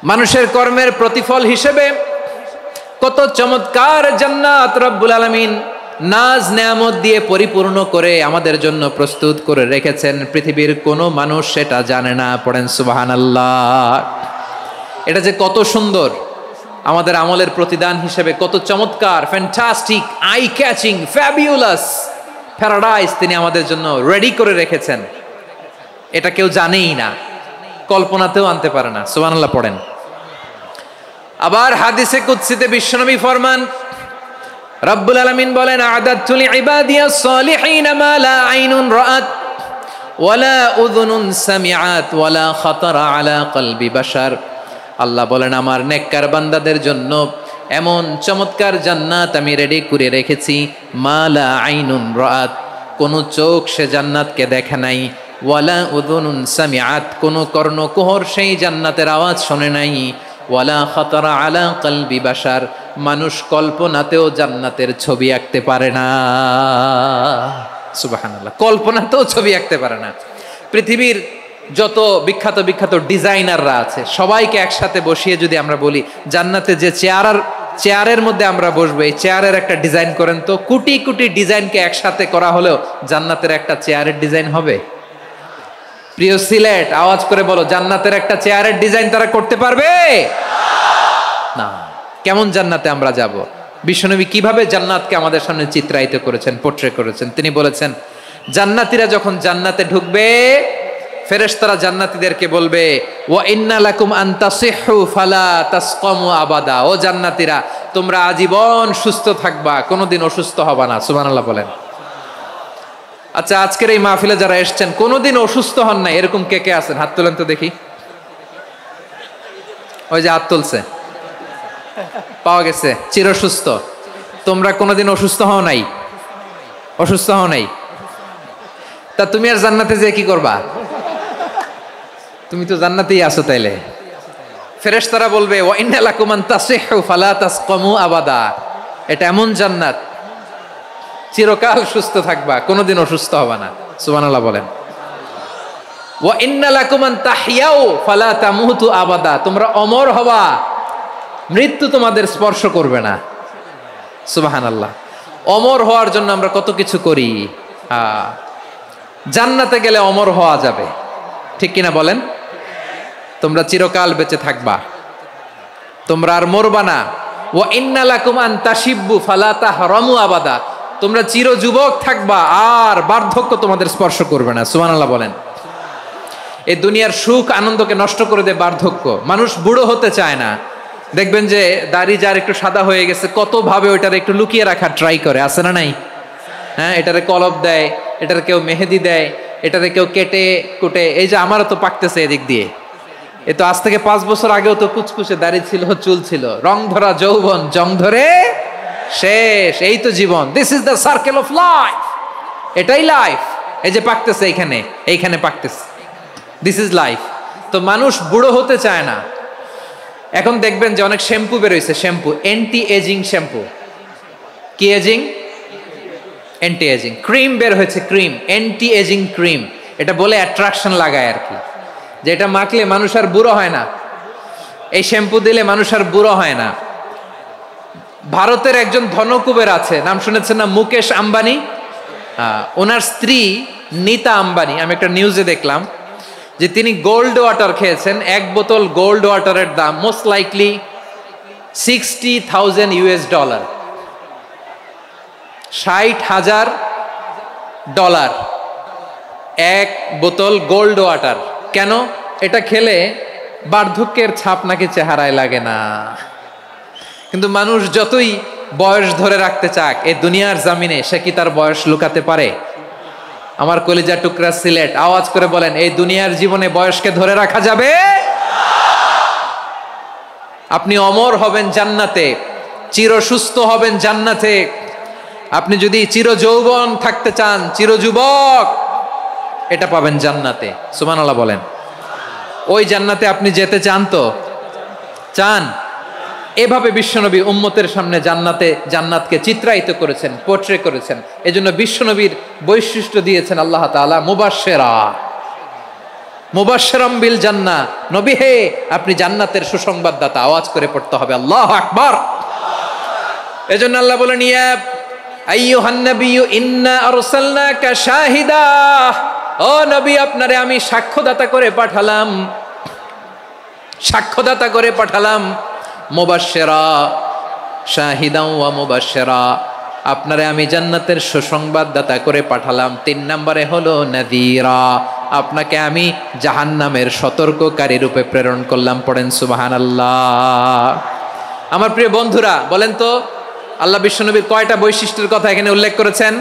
মানুষের কর্মের প্রতিফল হিসেবে কত চমৎকার জান্নাত রব্বুল আলামিন নাজ নেয়ামত দিয়ে পরিপূর্ণ করে আমাদের জন্য প্রস্তুত করে রেখেছেন। পৃথিবীর কোনো মানুষ সেটা জানে না। পড়েন সুবহানাল্লাহ। এটা যে কত সুন্দর, আমাদের আমলের প্রতিদান হিসেবে কত চমৎকার, fantastic, eye catching, fabulous paradise তিনি আমাদের জন্য রেডি করে রেখেছেন। এটা কেউ জানেই না, কল্পনাতেও আনতে পারে না। সুবহানাল্লাহ পড়েন। আবার হাদিসে কুদসিতে বিশ্বনবী ফরমান, রব্বুল আলামিন বলেন আ'দাতু লিইবাদিয়াস সালিহিনা মা লা আইনুন রাআত ওয়ালা উযুনুন সামিআত ওয়ালা খাতারা আলা কলবি বাশার। আল্লাহ বলেন আমার নেককার বান্দাদের জন্য এমন চমৎকার জান্নাত আমি রেডি করে রেখেছি, মা লা আইনুন রাআত, কোন চোখ সে জান্নাতকে দেখে নাই, ওয়ালা উযুনুন সামিআত, কোন কর্ণকুহর সেই জান্নাতের আওয়াজ শোনে নাই, ওয়ালা খাতারা আলা কলবি বাশার, মানুষ কল্পনাতেও জান্নাতের ছবি আঁকতে পারে না। সুবহানাল্লাহ, কল্পনাতেও ছবি আঁকতে পারে না। পৃথিবীর যত বিখ্যাত বিখ্যাত ডিজাইনাররা আছে সবাইকে একসাথে বসিয়ে যদি আমরা বলি জান্নাতে যে চেয়ারের মধ্যে আমরা বসবো, এই চেয়ারের একটা ডিজাইন করেন তো, কোটি কোটি ডিজাইনকে একসাথে করা হলেও জান্নাতের একটা চেয়ারের ডিজাইন হবে? প্রিয় সিলেট আওয়াজ করে বলো, জান্নাতের একটা চেয়ারের ডিজাইন তারা করতে পারবে না। কেমন জান্নাতে আমরা যাব? বিশ্বনবী কিভাবে জান্নাতকে আমাদের সামনে চিত্রায়িত করেছেন, পোর্ট্রে করেছেন। তিনি বলেছেন জান্নাতীরা যখন জান্নাতে ঢুকবে ফেরেশতারা জান্নাতীদেরকে বলবে ওয়া ইন্না লাকুম আন তাসিহু ফালা তাসকামু আবাদা, ও জান্নাতীরা তোমরা আজীবন সুস্থ থাকবা, কোনোদিন অসুস্থ হবা না। সুবহানাল্লাহ বলেন। আচ্ছা, আজকের এই মাহফিলে যারা এসেছেন কোনোদিন অসুস্থ হন না এরকম কে কে আছেন? হাত তোলেন তো দেখি। ওই যে হাত তুলছে, পাওয়া গেছে, চিরসুস্থ। তোমরা কোনোদিন অসুস্থ হও নাই? অসুস্থ হও নাই? তা তুমি আর জান্নাতে যে কি করবা? তুমি তো জান্নাতেই আছো। তাইলে ফেরেশতারা বলবে ওয়া ইন্না লাকুম আন তাসিহু ফালা তাসকামু আবাদা, এটা এমন জান্নাত চিরকাল সুস্থ থাকবা, কোনোদিন অসুস্থ হবা না। সুবহানাল্লাহ বলেন। ওয়া ইন্না লাকুম আন তাহইয়াউ ফালা তামুতু আবাদা, তোমরা অমর হবা, মৃত্যু তোমাদের স্পর্শ করবে না। সুবহানাল্লাহ। অমর হওয়ার জন্য আমরা কত কিছু করি। জান্নাতে গেলে অমর হওয়া যাবে, ঠিক কিনা বলেন? তোমরা চিরকাল বেঁচে থাকবা, তোমরা আর মরবা না। ওয়া ইন্না লাকুম আন তাশিব্বু ফালা তাহরামু আবাদা, তোমরা চির যুবক থাকবা, আর বার্ধক্য তোমাদের স্পর্শ করবে না। সুবহানাল্লাহ বলেন। এই দুনিয়ার সুখ আনন্দকে নষ্ট করে দেয় বার্ধক্য। মানুষ বুড়ো হতে চায় না। দেখবেন যে দাড়ি যার একটু সাদা হয়ে গেছে, কত ভাবে ওইটার একটু লুকিয়ে রাখার ট্রাই করে, আছে না নাই? হ্যাঁ, এটারে কলপ দেয়, এটার কেউ মেহেদি দেয়, এটারে কেউ কেটে কুটে। এই যে আমারও তো পাকতেছে এদিক দিয়ে, এ তো আজ থেকে 5 বছর আগেও তো কুচকুচে দাড়ি ছিল, চুল ছিল, রং ধরা যৌবন জং ধরে শেষ। এই তো জীবন, this is the circle of life, এটাই লাইফ। এই যে পাকতেছে এইখানে পাকতেছে, দিস ইজ লাইফ। তো মানুষ বুড়ো হতে চায় না। এখন দেখবেন যে অনেক শ্যাম্পু বেরোইছে, শ্যাম্পু অ্যান্টি এজিং শ্যাম্পু। কি এজিং? Anti aging. ক্রিম বের হয়েছে, ক্রিম, অ্যান্টি এজিং ক্রিম। এটা বলে অ্যাট্রাকশন লাগায় আর কি, যে এটা মাখলে মানুষ আর বুড়ো হয় না, এই শ্যাম্পু দিলে মানুষ আর বুড়ো হয় না। ভারতের একজন ধনকুবের আছে, নাম শুনেছেন না? মুকেশ আম্বানি। ওনার স্ত্রী নীতা আম্বানি, আমি একটা নিউজে দেখলাম যে তিনি গোল্ড ওয়াটার খেয়েছেন। 1 বোতল গোল্ড ওয়াটারের দাম মোস্ট লাইকলি $60,000, $60,000 1 বোতল গোল্ড ওয়াটার। কেন? এটা খেলে বার্ধক্যের ছাপ নাকি চেহারায় লাগে না। কিন্তু মানুষ যতই বয়স ধরে রাখতে চাক এই দুনিয়ার জামিনে, সে কি তার বয়স লুকাতে পারে? আমার কলিজা টুকরা সিলেট, আওয়াজ করে বলেন, এই দুনিয়ার জীবনে বয়সকে ধরে রাখা যাবে? আপনি অমর হবেন জান্নাতে, চির সুস্থ হবেন জান্নাতে। আপনি যদি চির যৌবন থাকতে চান, চির যুবক, এটা পাবেন জান্নাতে। সুবহানাল্লাহ বলেন। ওই জান্নাতে আপনি যেতে চান তো? চান? এভাবে বিশ্বনবী উম্মতের সামনে জান্নাতকে চিত্রায়িত করেছেন, পোর্ট্রে করেছেন। এজন্য বিশ্বনবীর বৈশিষ্ট্য দিয়েছেন আল্লাহ তাআলা মুবাশশিরাম বিল জান্নাহ। নবী হে, আপনি জান্নাতের সুসংবাদদাতা। আওয়াজ করে পড়তে হবে আল্লাহু আকবার। এজন্য আল্লাহ বলেন, ইয়া আইয়ুহান নাবিয়্যু ইন্না আরসালনাকা শাহিদা, ও নবী, আপনারে আমি সাক্ষ্যদাতা করে পাঠালাম। মুবাশশিরা, শাহিদাও ওয়া মুবাশশিরা, আপনারে আমি জান্নাতের সুসংবাদদাতা করে পাঠালাম। 3 নম্বরে হলো নাযীরা, আপনাকে আমি জাহান্নামের সতর্ককারী রূপে প্রেরণ করলাম। পড়েন সুবহানাল্লাহ। আমার প্রিয় বন্ধুরা, বলেন তো আল্লাহ বিশ্বনবীর কয়টা বৈশিষ্ট্যের কথা এখানে উল্লেখ করেছেন?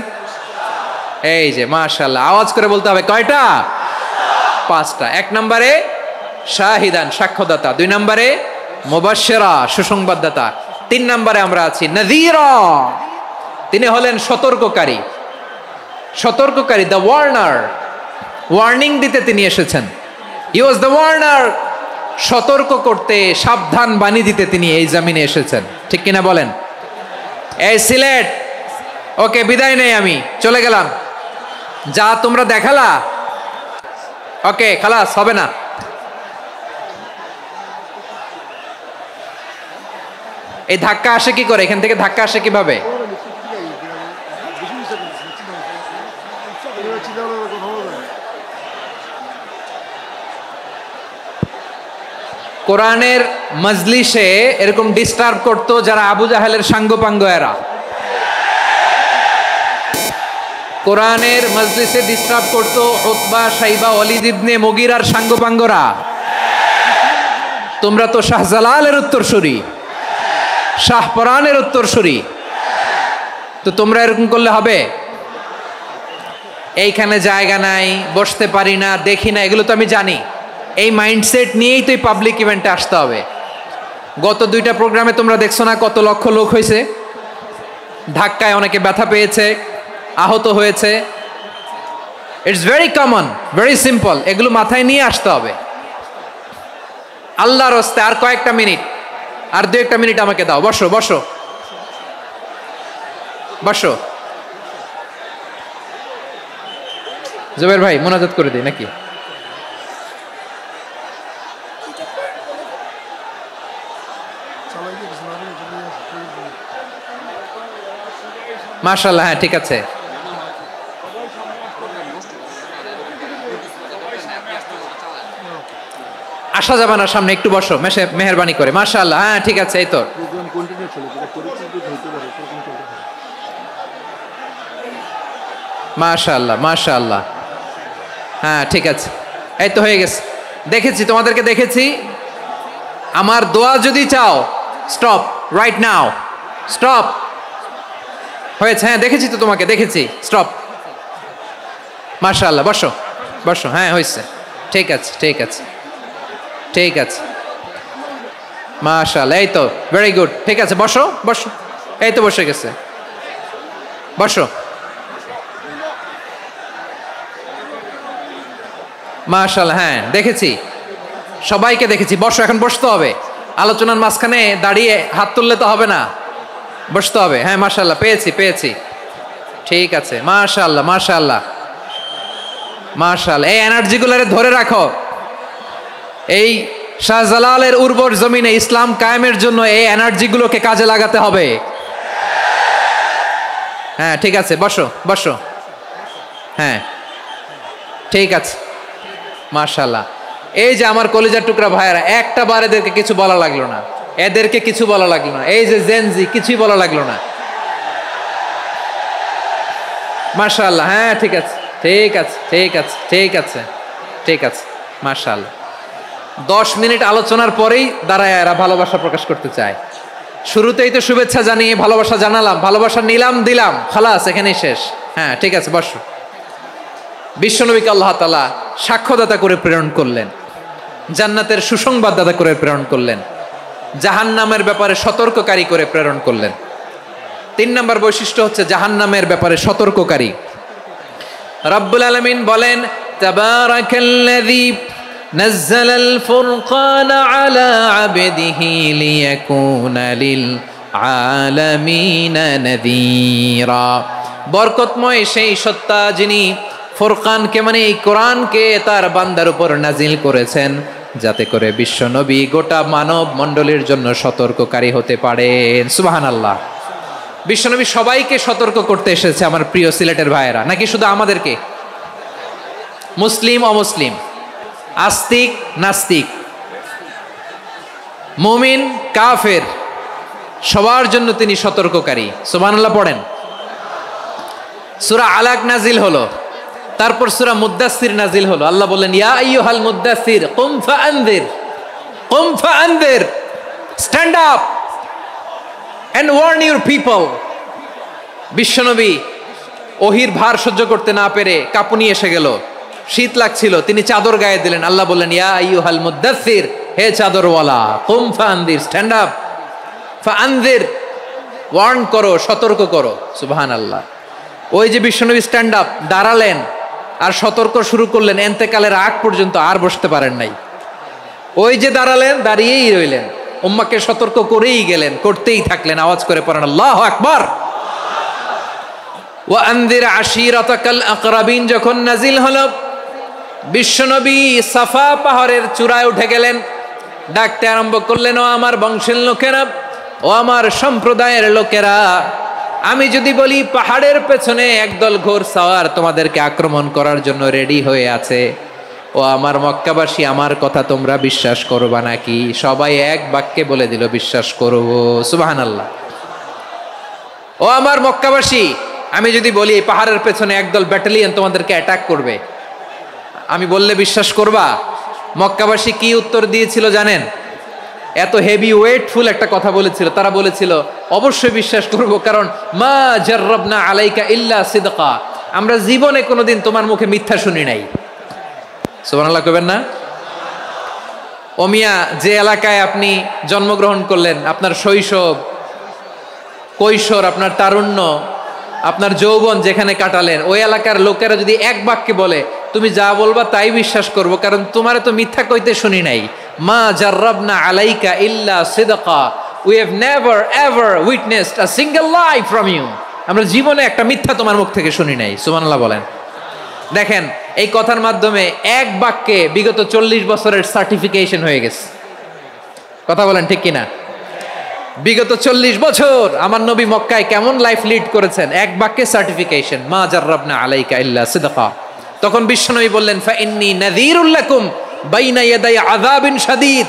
এই যে মাশাআল্লাহ, আওয়াজ করে বলতে হবে, কয়টা? 5টা। 1 নম্বরে শাহিদান, সাক্ষ্যদাতা। 2 নম্বরে মুবাশশিরা, সুসংবাদদাতা। 3 নম্বরে আমরা আছি নাযীরা, তিনি হলেন সতর্ককারী। দ্য ওয়ার্নার, ওয়ার্নিং দিতে তিনি এসেছেন। হি ওয়াজ দ্য ওয়ার্নার, সতর্ক করতে, সাবধান বাণী দিতে তিনি এই জমিনে এসেছেন। ঠিক কিনা বলেন? এই সিলেট, ওকে, বিদায় নেই, আমি চলে গেলাম। যা তোমরা দেখালা, ওকে, খালাস, হবে না। এই ধাক্কা আসে কি করে? এখান থেকে ধাক্কা আসে কিভাবে? কোরআনের মজলিসে এরকম ডিস্টার্ব করতো যারা আবু জাহেলের সাঙ্গপাঙ্গ এরা। কোরআনের মজলিসে ডিস্টার্ব করতো উতবা, শাইবা, ওয়ালিদ ইবনে মুগীরার সাঙ্গপাঙ্গরা। তোমরা তো শাহজালালের উত্তরসূরি, শাহপরানের উত্তরসূরি, তো তোমরা এরকম করলে হবে? এইখানে জায়গা নাই, বসতে পারি না, দেখি না, এগুলো তো আমি জানি। এই মাইন্ডসেট নিয়েই তো এই পাবলিক ইভেন্টে আসতে হবে। গত 2টা প্রোগ্রামে তোমরা দেখছো না কত লক্ষ লোক হয়েছে? ধাক্কায় অনেকে ব্যথা পেয়েছে, আহত হয়েছে। It's very common, very simple. এগুলো মাথায় নিয়ে আসতে হবে। আল্লাহর রাস্তায় আর কয়েকটা মিনিট, আর 2-1টা মিনিট আমাকে দাও। বসো বসো বসো। জুবের ভাই, মোনাজাত করে দিই নাকি? মাশাআল্লাহ, হ্যাঁ ঠিক আছে। আসা যাবে না সামনে, একটু বসো মেহেরবানি করে। মাশাআল্লাহ, হ্যাঁ ঠিক আছে, এই তো মাশাআল্লাহ মাশাআল্লাহ, হ্যাঁ ঠিক আছে, এই তো হয়ে গেছে। দেখেছি তোমাদেরকে, দেখেছি। আমার দোয়া যদি চাও, স্টপ রাইট নাও, স্টপ। হয়েছে, হ্যাঁ দেখেছি তো তোমাকে, দেখেছি, স্টপ। মাশাআল্লাহ, বসো বসো, হ্যাঁ হয়েছে, ঠিক আছে ঠিক আছে ঠিক আছে, মাশাআল্লাহ, এই তো ভেরি গুড, ঠিক আছে, বসো বসো, এই তো বসে গেছে, বসো। মাশাআল্লাহ, হ্যাঁ দেখেছি, সবাইকে দেখেছি। বসো, এখন বসতে হবে, আলোচনার মাঝখানে দাঁড়িয়ে হাত তুললে তো হবে না, বসতে হবে। হ্যাঁ মাশাআল্লাহ, পেয়েছি পেয়েছি, ঠিক আছে, মাশাআল্লাহ মাশাআল্লাহ মাশাআল্লাহ। এই এনার্জিগুলোরে ধরে রাখো। এই শাহজালালের উর্বর জমিনে ইসলাম কায়েমের জন্য এই এনার্জিগুলোকে কাজে লাগাতে হবে। হ্যাঁ ঠিক আছে, বসো বসো, হ্যাঁ ঠিক আছে, মাশাআল্লাহ। এই যে আমার কলিজার টুকরা ভাইয়েরা, একটা বার এদেরকে কিছু বলা লাগলো না, এদেরকে কিছু বলা লাগলো না। এই যে জেনজি, কিছুই বলা লাগলো না। মাশাআল্লাহ, হ্যাঁ ঠিক আছে ঠিক আছে ঠিক আছে ঠিক আছে ঠিক আছে, মাশাআল্লাহ। 10 মিনিট আলোচনার পরেই দাঁড়ায় এরা ভালোবাসা প্রকাশ করতে চায়। শুরুতেই তো শুভেচ্ছা জানিয়ে ভালোবাসা জানালাম, ভালোবাসা নিলাম দিলাম, খালাস, এখানেই শেষ। হ্যাঁ ঠিক আছে, বসো। বিশ্বনবীকে আল্লাহ তাআলা সাক্ষ্যদাতা করে প্রেরণ করলেন, জান্নাতের সুসংবাদদাতা করে প্রেরণ করলেন, জাহান্নামের ব্যাপারে সতর্ককারী করে প্রেরণ করলেন। 3 নম্বর বৈশিষ্ট্য হচ্ছে জাহান্নামের ব্যাপারে সতর্ককারী। রব্বুল আলামিন বলেন, তাবারাকাল্লাযী নাযালাল ফুরকানা আলা আবদিহি লিয়াকুনা লিল আলামিনা নাযীরা। বরকতময় সেই সত্তা যিনি ফুরকানকে, মানে এই কোরআনকে তার বান্দার উপর নাজিল করেছেন, যাতে করে বিশ্বনবী গোটা মানব মণ্ডলীর জন্য সতর্ককারী হতে পারেন। সুবহানাল্লাহ। বিশ্বনবী সবাইকে সতর্ক করতে এসেছে, আমার প্রিয় সিলেটের ভাইয়েরা, নাকি শুধু আমাদেরকে? মুসলিম অমুসলিম, আস্তিক নাস্তিক, মুমিন কাফের, সবার জন্য তিনি সতর্ককারী। সুবহানাল্লাহ পড়েন। সূরা আলাক নাজিল হলো, তারপর সূরা মুদ্দাসসির নাজিল হলো। আল্লাহ বললেন, ইয়া আইয়ুহাল মুদ্দাসসির কুম ফাআনযির, কুম ফাআনযির, stand up and warn your people. বিশ্বনবী ওহির ভার সহ্য করতে না পেরে কাঁপুনি এসে গেল, শীত লাগছিল, তিনি চাদর গায়ে দিলেন। আল্লাহ বললেন, ইয়া আইয়ুহাল মুদ্দাসসির, হে চাদরওয়ালা, কুম ফাআনযির, স্ট্যান্ড আপ, ফাআনযির, ওয়ার্ন করো, সতর্ক করো। সুবহানাল্লাহ। ওই যে বিশ্বনবী স্ট্যান্ড আপ, দাঁড়ালেন আর সতর্ক শুরু করলেন, এন্তেকালের আগ পর্যন্ত আর বসতে পারেন নাই। ওই যে দাঁড়ালেন, দাঁড়িয়েই রইলেন, উম্মাকে সতর্ক করেই গেলেন, করতেই থাকলেন। আওয়াজ করে পড়েন আল্লাহু আকবার। ওয়া আনযির আশীরাতাকাল আকরাবিন যখন নাজিল হলো, বিশ্বনবী সাফা পাহাড়ের চূড়ায় উঠে গেলেন, ডাকতে আরম্ভ করলেন, ও আমার বংশের লোকেরা, ও আমার সম্প্রদায়ের লোকেরা, আমি যদি বলি পাহাড়ের পেছনে একদল ঘোড়সাওয়ার তোমাদেরকে আক্রমণ করার জন্য রেডি হয়ে আছে, ও আমার মক্কাবাসী, আমার কথা তোমরা বিশ্বাস করবা নাকি? সবাই এক বাক্যে বলে দিল, বিশ্বাস করব। সুবহানাল্লাহ। ও আমার মক্কাবাসী, আমি যদি বলি পাহাড়ের পেছনে একদল ব্যাটালিয়ন তোমাদেরকে অ্যাটাক করবে, আমি বললে বিশ্বাস করবা? মক্কাবাসী কি উত্তর দিয়েছিল জানেন? এত হেভি ওয়েটফুল একটা কথা বলেছিল। তারা বলেছিল, অবশ্যই বিশ্বাস করব, কারণ মা জাররাবনা আলাইকা ইল্লা সিদকা, আমরা জীবনে কোনোদিন তোমার মুখে মিথ্যা শুনি নাই। সুবহানাল্লাহ কইবেন না? ও মিয়া, যে এলাকায় আপনি জন্মগ্রহণ করলেন, আপনার শৈশব, কৈশোর, আপনার তারুণ্য, আপনার যৌবন যেখানে কাটালেন, ওই এলাকার লোকেরা যদি এক বাক্যে বলে তুমি যা বলবা তাই বিশ্বাস করব, কারণ তোমারে তো মিথ্যা কইতে শুনি নাই। মা জাররাবনা আলাইকা ইল্লা সিদকা, we have never ever witnessed a single lie from you, আমরা জীবনে একটা মিথ্যা তোমার মুখ থেকে শুনি নাই। সুবহানাল্লাহ বলেন। দেখেন, এই কথার মাধ্যমে এক বাক্যে বিগত 40 বছরের সার্টিফিকেশন হয়ে গেছে। কথা বলেন ঠিক কিনা? বিগত 40 বছর আমার নবী মক্কায় কেমন লাইফ লিড করেছেন, এক বাক্যে সার্টিফিকেশন, মা জাররাবনা আলাইকা ইল্লা সিদকা। তখন বিশ্বনবী বললেন, ফা ইন্নী নাযীরুল লাকুম বাইনা ইয়াদাই আযাবিন শাদীদ।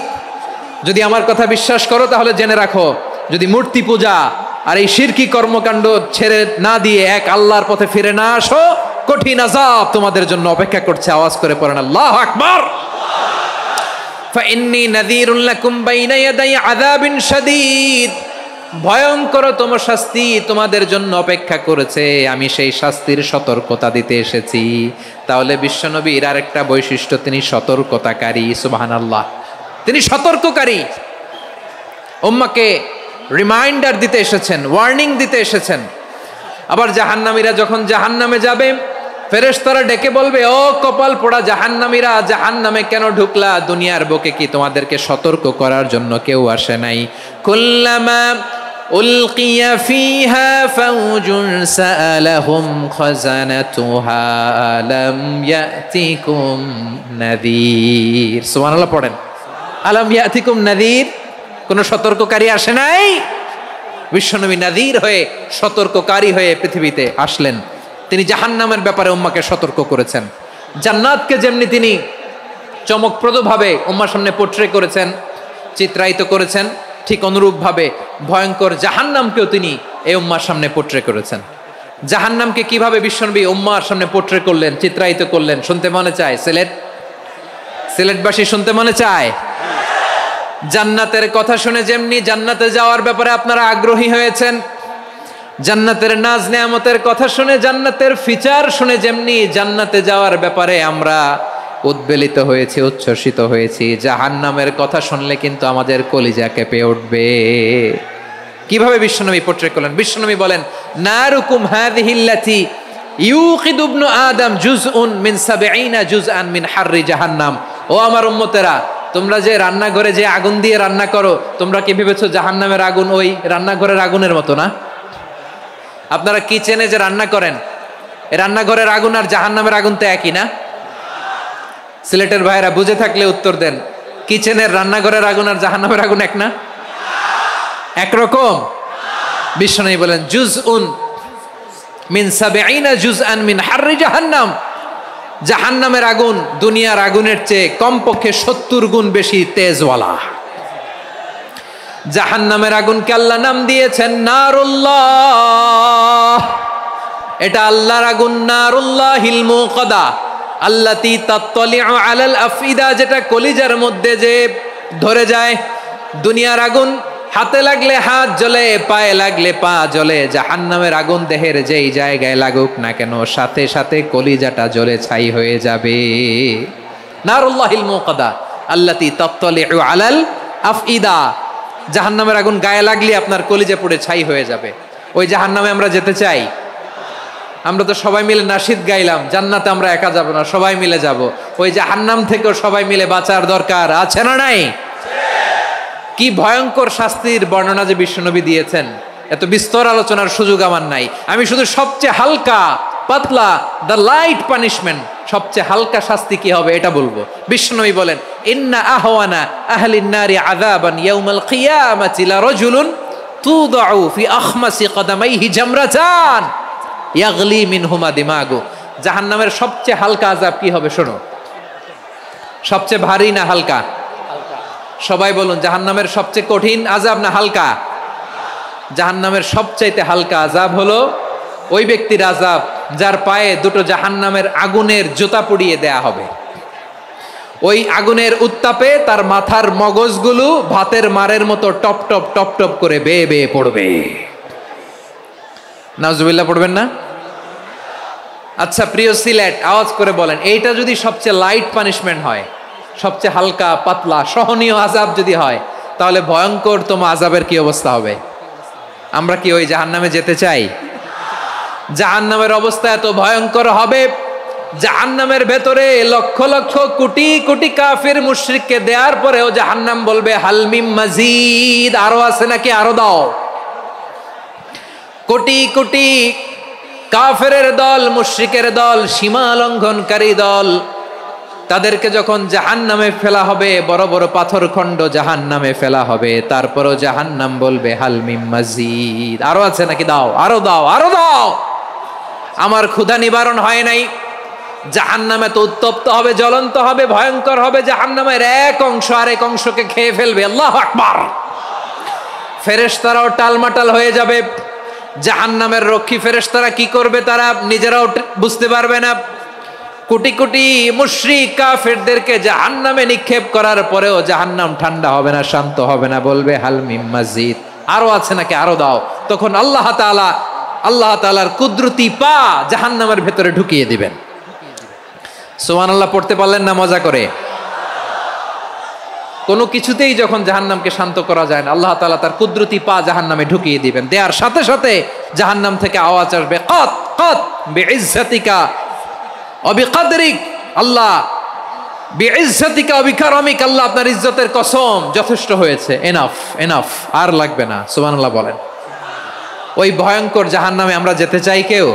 যদি আমার কথা বিশ্বাস করো তাহলে জেনে রাখো, যদি মূর্তি পূজা আর এই শিরকি কর্মকাণ্ড ছেড়ে না দিয়ে এক আল্লাহর পথে ফিরে না আসো, কঠিন আযাব তোমাদের জন্য অপেক্ষা করছে। আওয়াজ করে পড়েন আল্লাহু আকবার। ফাইন্নী নাযীরুল লাকুম বাইনা ইয়াদাই আযাবিন শাদীদ। ভয়ঙ্করতম শাস্তি তোমাদের জন্য অপেক্ষা করেছে, আমি সেই শাস্তির সতর্কতা দিতে এসেছি। তাহলে বিশ্বনবীর আরেকটা বৈশিষ্ট্য, তিনি সতর্কতাকারী। সুবহানাল্লাহ, তিনি সতর্ককারী। উম্মাহকে রিমাইন্ডার দিতে এসেছেন, ওয়ার্নিং দিতে এসেছেন। আবার জাহান্নামীরা যখন জাহান্নামে যাবে, ফেরেশতারা ডেকে বলবে, ও কপাল পোড়া জাহান্নামীরা, জাহান্নামে কেন ঢুকলা? দুনিয়ার বুকে কি তোমাদেরকে সতর্ক করার জন্য কেউ আসে নাই? কুল্লামা উলকিয়া ফিহা ফাউজুন সাআলাহুম খাজানাতুহা আলাম ইয়াতিকুম নাযীর। সুবহানাল্লাহ পড়েন, আলাম ইয়াতিকুম নাযীর। কোন সতর্ককারী আসে নাই? বিশ্বনবী নাযীর হয়ে, সতর্ককারী হয়ে পৃথিবীতে আসলেন। তিনি জাহান্নামের ব্যাপারে উম্মাকে সতর্ক করেছেন। জান্নাতকে যেমনি তিনি চমকপ্রদভাবে উম্মার সামনে পোট্রে করেছেন, চিত্রায়িত করেছেন, ঠিক অনুরূপভাবে ভয়ঙ্কর জাহান্নামকেও তিনি এই উম্মার সামনে পোট্রে করেছেন। জাহান্নামকে কিভাবে বিশ্বনবী উম্মার সামনে পোট্রে করলেন, চিত্রায়িত করলেন, শুনতে মনে চায়? সিলেটবাসী শুনতে মনে চায়? জান্নাতের কথা শুনে যেমনি জান্নাতে যাওয়ার ব্যাপারে আপনারা আগ্রহী হয়েছেন, জান্নাতের নাজ নেয়ামতের কথা শুনে, জান্নাতের ফিচার শুনে যেমনি জান্নাতে যাওয়ার ব্যাপারে আমরা উদ্বেলিত হয়েছি, উচ্ছ্বসিত হয়েছি, জাহান্নামের কথা শুনলে কিন্তু আমাদের কলিজা কেঁপে উঠবে। কিভাবে বিশ্বনবী পোট্রে করলেন? বিশ্বনবী বলেন, নারুকুম হাযিহিল্লাতী ইউকিদু ইবনু আদম জুজউন মিন ৭০ জুজআন মিন হাররি জাহান্নাম। ও আমার উম্মতেরা, তোমরা যে রান্নাঘরে যে আগুন দিয়ে রান্না করো, তোমরা কি ভেবেছো জাহান্নামের আগুন ওই রান্নাঘরের আগুনের মতো না? আপনারা কিচেনে যে রান্না করেন, রান্নাঘরের আগুন আর জাহান্নামের আগুন তো একই না? সিলেটের ভাইরা বুঝে থাকলে উত্তর দেন, কিচেনের রান্নাঘরের আগুন আর জাহান্নামের আগুন এক না? একরকম? বিশ্বনবী বলেন, জুজউন মিন ৭০ জুজআন মিন হাররি জাহান্নাম। জাহান্নামের আগুন দুনিয়ার আগুনের চেয়ে কমপক্ষে ৭০ গুণ বেশি তেজওয়ালা। জাহান্নামের আগুনকে আল্লাহ নাম দিয়েছেন নারুল্লাহ। এটা আল্লাহর আগুন, নারুল্লাহিল মুকাদা আল্লাতী তাত্তালিউ আলাল আফইদা, যেটা কলিজার মধ্যে যে ধরে যায়। দুনিয়ার আগুন হাতে লাগলে হাত জ্বলে, পায়ে লাগলে পা জ্বলে। জাহান্নামের আগুন দেহের যেই জায়গায় লাগুক না কেন, সাথে সাথে কলিজাটা জ্বলে ছাই হয়ে যাবে। নারুল্লাহিল মুকাদা আল্লাতী তাত্তালিউ আলাল আফইদা। জাহান্নামের আগুন গায়ে লাগলে আপনার কলিজা পুড়ে ছাই হয়ে যাবে। ওই জাহান্নামে আমরা যেতে চাই? আমরা তো সবাই মিলে নাশিদ গাইলাম, জান্নাতে আমরা একা যাব না, সবাই মিলে যাব। ওই জাহান্নাম থেকেও সবাই মিলে বাঁচার দরকার আছে না নাই? কি ভয়ঙ্কর শাস্তির বর্ণনা যে বিশ্বনবী দিয়েছেন, এত বিস্তর আলোচনার সুযোগ আমার নাই। আমি শুধু সবচেয়ে হালকা পাতলা, দ্য লাইট পানিশমেন্ট, সবচেয়ে হালকা শাস্তি কি হবে এটা বলবো। বিশ্বনবী বলেন, ইন্না আহওয়ানা আহলিন নারি আযাবান ইয়াউমাল কিয়ামাতি লারাজুলুন তুদাউ ফি আখমাসি কদামাইহি জামরাতান ইয়াগলি মিনহুমা দিমাগু। জাহান্নামের সবচেয়ে হালকা আযাব কি হবে শোনো। সবচেয়ে ভারী না হালকা? সবাই বলুন, জাহান্নামের সবচেয়ে কঠিন আযাব না হালকা? জাহান্নামের সবচাইতে হালকা আযাব হলো ওই ব্যক্তির আযাব যার পায়ে দুটো জাহান্নামের আগুনের জুতা পুড়িয়ে দেয়া হবে। ওই আগুনের উত্তাপে তার মাথার মগজগুলো ভাতের মারের মতো টপ টপ টপ টপ করে বেয়ে বেয়ে পড়বে। নাউজুবিল্লাহ পড়বেন না? আচ্ছা প্রিয় সিলেট, আওয়াজ করে বলেন, এইটা যদি সবচেয়ে লাইট পানিশমেন্ট হয়, সবচেয়ে হালকা পাতলা সহনীয় আযাব যদি হয়, তাহলে ভয়ঙ্করতম আযাবের কি অবস্থা হবে? আমরা কি ওই জাহান্নামে যেতে চাই? জাহান্নামের অবস্থা এত ভয়ঙ্কর হবে, জাহান্নামের ভেতরে লক্ষ লক্ষ কোটি কোটি কাফির মুশরিককে দেওয়ার পরেও জাহান্নাম বলবে হাল মিম মাজিদ, আরো আছে নাকি, আরো দাও। কোটি কোটি কাফেরের দল, মুশরিকের দল, সীমা লঙ্ঘনকারী দল, তাদেরকে যখন জাহান্নামে ফেলা হবে, বড় বড় পাথর খণ্ড জাহান্নামে ফেলা হবে, তারপরও জাহান্নাম বলবে হাল মিম মাজিদ, আরো আছে নাকি, দাও, আরো দাও, আরো দাও। আমার ক্ষুধা নিবারণ হয় নাই, জাহান্নামে তো উত্তপ্ত হবে, জ্বলন্ত হবে, ভয়ঙ্কর হবে। জাহান্নামের এক অংশ আরেক অংশকে খেয়ে ফেলবে। আল্লাহু আকবার। ফেরেশতারাও টালমাটাল হয়ে যাবে। জাহান্নামের রক্ষী ফেরেশতারা কি করবে তারা নিজেরাও বুঝতে পারবে না। কোটি কোটি মুশরিক কাফেরদেরকে জাহান্নামে নিক্ষেপ করার পরেও জাহান্নাম ঠান্ডা হবে না, শান্ত হবে না, বলবে হাল মিম মাজিদ, আরো আছে নাকি, আরো দাও। তখন আল্লাহ তাআলার কুদরতি পা জাহান্নামের ভেতরে ঢুকিয়ে দিবেন। সুবহানাল্লাহ পড়তে পারলেন না মজা করে? কোনো কিছুতেই যখন জাহান্নামকে শান্ত করা যায় না, আল্লাহ তাআলা তার কুদরতি পা জাহান্নামে ঢুকিয়ে দিবেন। দেওয়ার সাথে সাথে জাহান্নাম থেকে আওয়াজ আসবে, কাত কাত বিইজ্জাতিকা ওয়া বিকদরিক, আল্লাহ বিইজ্জাতিকা ওয়া বিকারামিক, আল্লাহ আপনার ইজ্জতের কসম, যথেষ্ট হয়েছে, এনাফ এনাফ, আর লাগবে না। সুবহানাল্লাহ বলেন। ওই ভয়ঙ্কর জাহান্নামে আমরা যেতে চাই কেউ?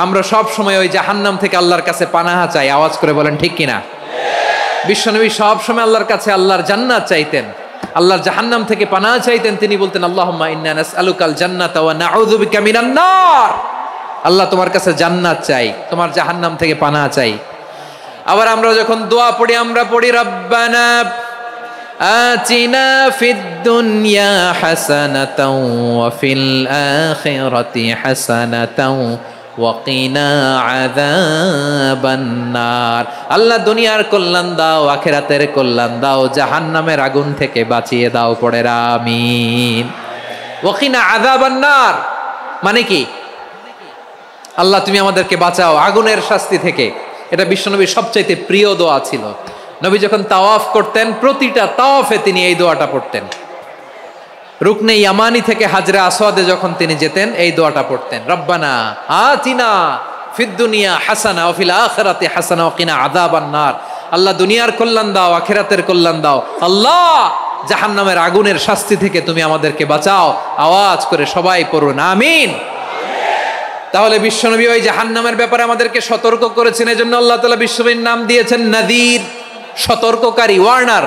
আমরা সব সময় ওই জাহান্নাম থেকে আল্লাহর কাছে পানাহা চাই। আওয়াজ করে বলেন ঠিক কিনা? বিশ্বনবী সব সময় আল্লাহর কাছে আল্লাহর জান্নাত চাইতেন, আল্লাহর জাহান্নাম থেকে পানাহা চাইতেন। তিনি বলতেন আল্লাহুম্মা ইন্না নাসআলুকাল জান্নাতা ওয়া নাউযু বিকা মিনান নার। আল্লাহ তোমার কাছে জান্নাত চাই, তোমার জাহান্নাম থেকে পানাহা চাই। আবার আমরা যখন দোয়া পড়ি আমরা পড়ি রব্বানা আতিনা ফিদ দুনিয়া হাসানাতাও ওয়া ফিল আখিরাতি হাসানাতাও ওয়া কিনা আযাবান নার। আল্লাহ দুনিয়ার কল্যাণ দাও, আখিরাতের কল্যাণ দাও, জাহান্নামের আগুন থেকে বাঁচিয়ে দাও। পড়ে আমিন। ওয়া কিনা আযাবান নার মানে কি? আল্লাহ তুমি আমাদেরকে বাঁচাও আগুনের শাস্তি থেকে। এটা বিশ্বনবীর সবচাইতে প্রিয় দোয়া ছিল। নবী যখন তাওয়াফ করতেন প্রতিটা তাওয়াফে তিনি এই দোয়াটা পড়তেন। রুকনে ইয়ামানি থেকে হাজরে আসওয়াদে যখন তিনি যেতেন এই দোয়াটা পড়তেন, রব্বানা আতিনা ফিদ দুনিয়া হাসানা ওয়া ফিল আখিরাতি হাসানা ওয়া কিনা আযাবান নার। আল্লাহ দুনিয়ার কল্যাণ দাও, আখিরাতের কল্যাণ দাও। আল্লাহ জাহান্নামের আগুনের শাস্তি থেকে তুমি আমাদেরকে বাঁচাও। আওয়াজ করে সবাই পড়ুন আমিন। তাহলে বিশ্বনবী ওই জাহান্নামের ব্যাপারে আমাদেরকে সতর্ক করেছেন। এজন্য আল্লাহ তাআলা বিশ্বনবীর নাম দিয়েছেন নাযীর, সতর্ককারী, ওয়ার্নার।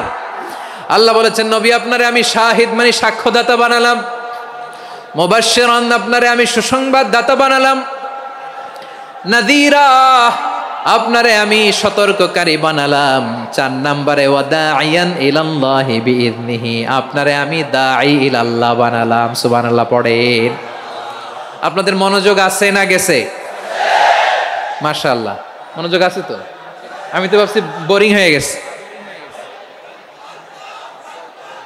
আল্লাহ বলেছেন নবী আপনারে আমি শাহিদ মানে সাক্ষ্যদাতা বানালাম, মুবাশশিরান আপনারে আমি সুসংবাদ দাতা বানালাম, নাযীরা আপনারে আমি সতর্ককারী বানালাম। 4 নম্বরে ওয়া দাঈয়ান ইলাল্লাহি বিইذনিহি, আপনারে আমি দাঈ ইলাল্লাহ বানালাম। সুবহানাল্লাহ পড়েন। আপনাদের মনোযোগ আছে না গেছে? মাশাআল্লাহ মনোযোগ আছে তো? আমি তো ভাবছি বোরিং হয়ে গেছে।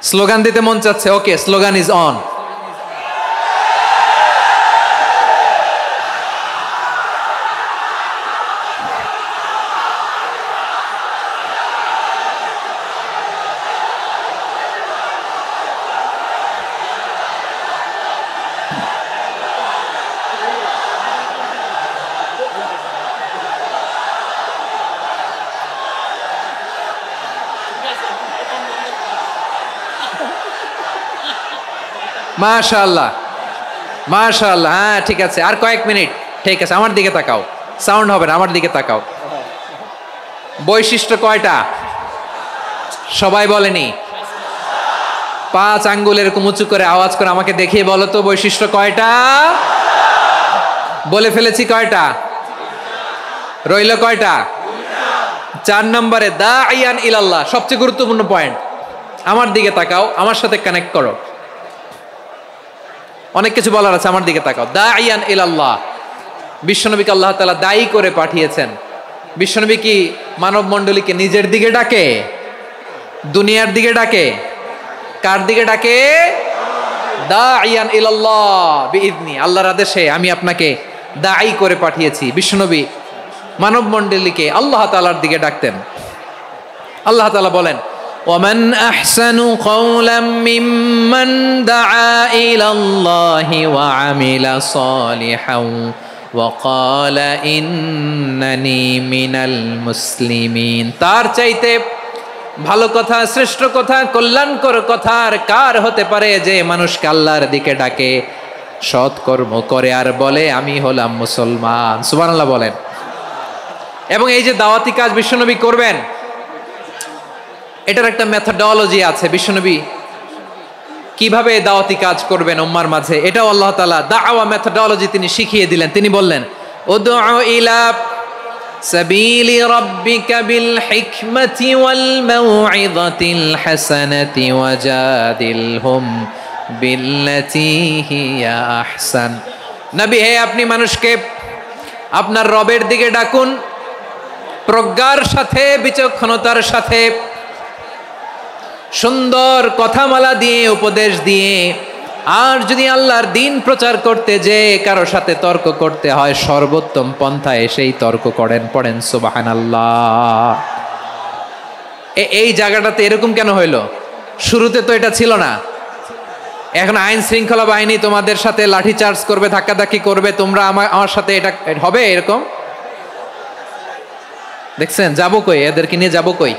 স্লোগান দিতে মন চাচ্ছে। ওকে, স্লোগান ইজ অন। মাশাআল্লাহ মাশাআল্লাহ। হ্যাঁ ঠিক আছে, আর কয়েক মিনিট। ঠিক আছে, আমার দিকে তাকাও, সাউন্ড হবে না, আমার দিকে তাকাও। বৈশিষ্ট্য কয়টা সবাই বলেনি? 5 আঙ্গুল এরকম উঁচু করে আওয়াজ করে আমাকে দেখিয়ে বলো তো বৈশিষ্ট্য কয়টা? বলে ফেলেছি কয়টা? রইল কয়টা? 4 নম্বরে দাঈয়ান ইলাল্লাহ, সবচেয়ে গুরুত্বপূর্ণ পয়েন্ট। আমার দিকে তাকাও, আমার সাথে কানেক্ট করো। অনেক কিছু বলার আছে, আমার দিকে তাকাও। দাঈয়ান ইলাল্লাহ, বিশ্বনবীকে আল্লাহ তাআলা দায়ী করে পাঠিয়েছেন। বিশ্বনবী কি মানব মণ্ডলীকে নিজের দিকে ডাকে? দুনিয়ার দিকে ডাকে? কার দিকে ডাকে? দাঈয়ান ইলাল্লাহ বিইذনি, আল্লাহর আদেশে আমি আপনাকে দায়ী করে পাঠিয়েছি। বিশ্বনবী মানব মণ্ডলীকে আল্লাহ তাআলার দিকে ডাকতেন। আল্লাহ তাআলা বলেন ومن أحسن قولا ممن دعا إلى الله وعمل صالحا وقال إنني من المسلمين। তার চাইতে ভালো কথা, শ্রেষ্ঠ কথা, কল্যাণকর কথা আর কার হতে পারে যে মানুষকে আল্লাহর দিকে ডাকে, সৎকর্ম করে আর বলে আমি হলাম মুসলমান। সুবহানাল্লাহ বলেন। এবং এই যে দাওয়াতি কাজ বিশ্বনবী করবেন, এটার একটা মেথডোলজি আছে। বিশ্বনবী কিভাবে দাওয়াতি কাজ করবেন উম্মার মাঝে, এটাও আল্লাহ তাআলা দাওয়া মেথডোলজি তিনি শিখিয়ে দিলেন। তিনি বললেন উদউ ইলা সাবিলি রাব্বিকা বিল হিকমাতি ওয়াল মাউইযাতিল হাসানাতি ওয়াজাদিলহুম বিল্লাতী হিয়া আহসান। নবী হে, আপনি মানুষকে আপনার রবের দিকে ডাকুন প্রজ্ঞার সাথে, বিচক্ষণতার সাথে, সুন্দর কথামালা দিয়ে, উপদেশ দিয়ে। আর যদি আল্লাহর দিন প্রচার করতে যে কারো সাথে তর্ক করতে হয়, সর্বোত্তম পন্থায় সেই তর্ক করেন। পড়েন সুবহানাল্লাহ। এই জায়গাটাতে এরকম কেন হইলো? শুরুতে তো এটা ছিল না। এখন আইন শৃঙ্খলা বাহিনী তোমাদের সাথে লাঠি চার্জ করবে, ধাক্কাধাক্কি করবে, তোমরা আমার সাথে এটা হবে এরকম? দেখছেন যাবো কই? এদেরকে নিয়ে যাবো কই?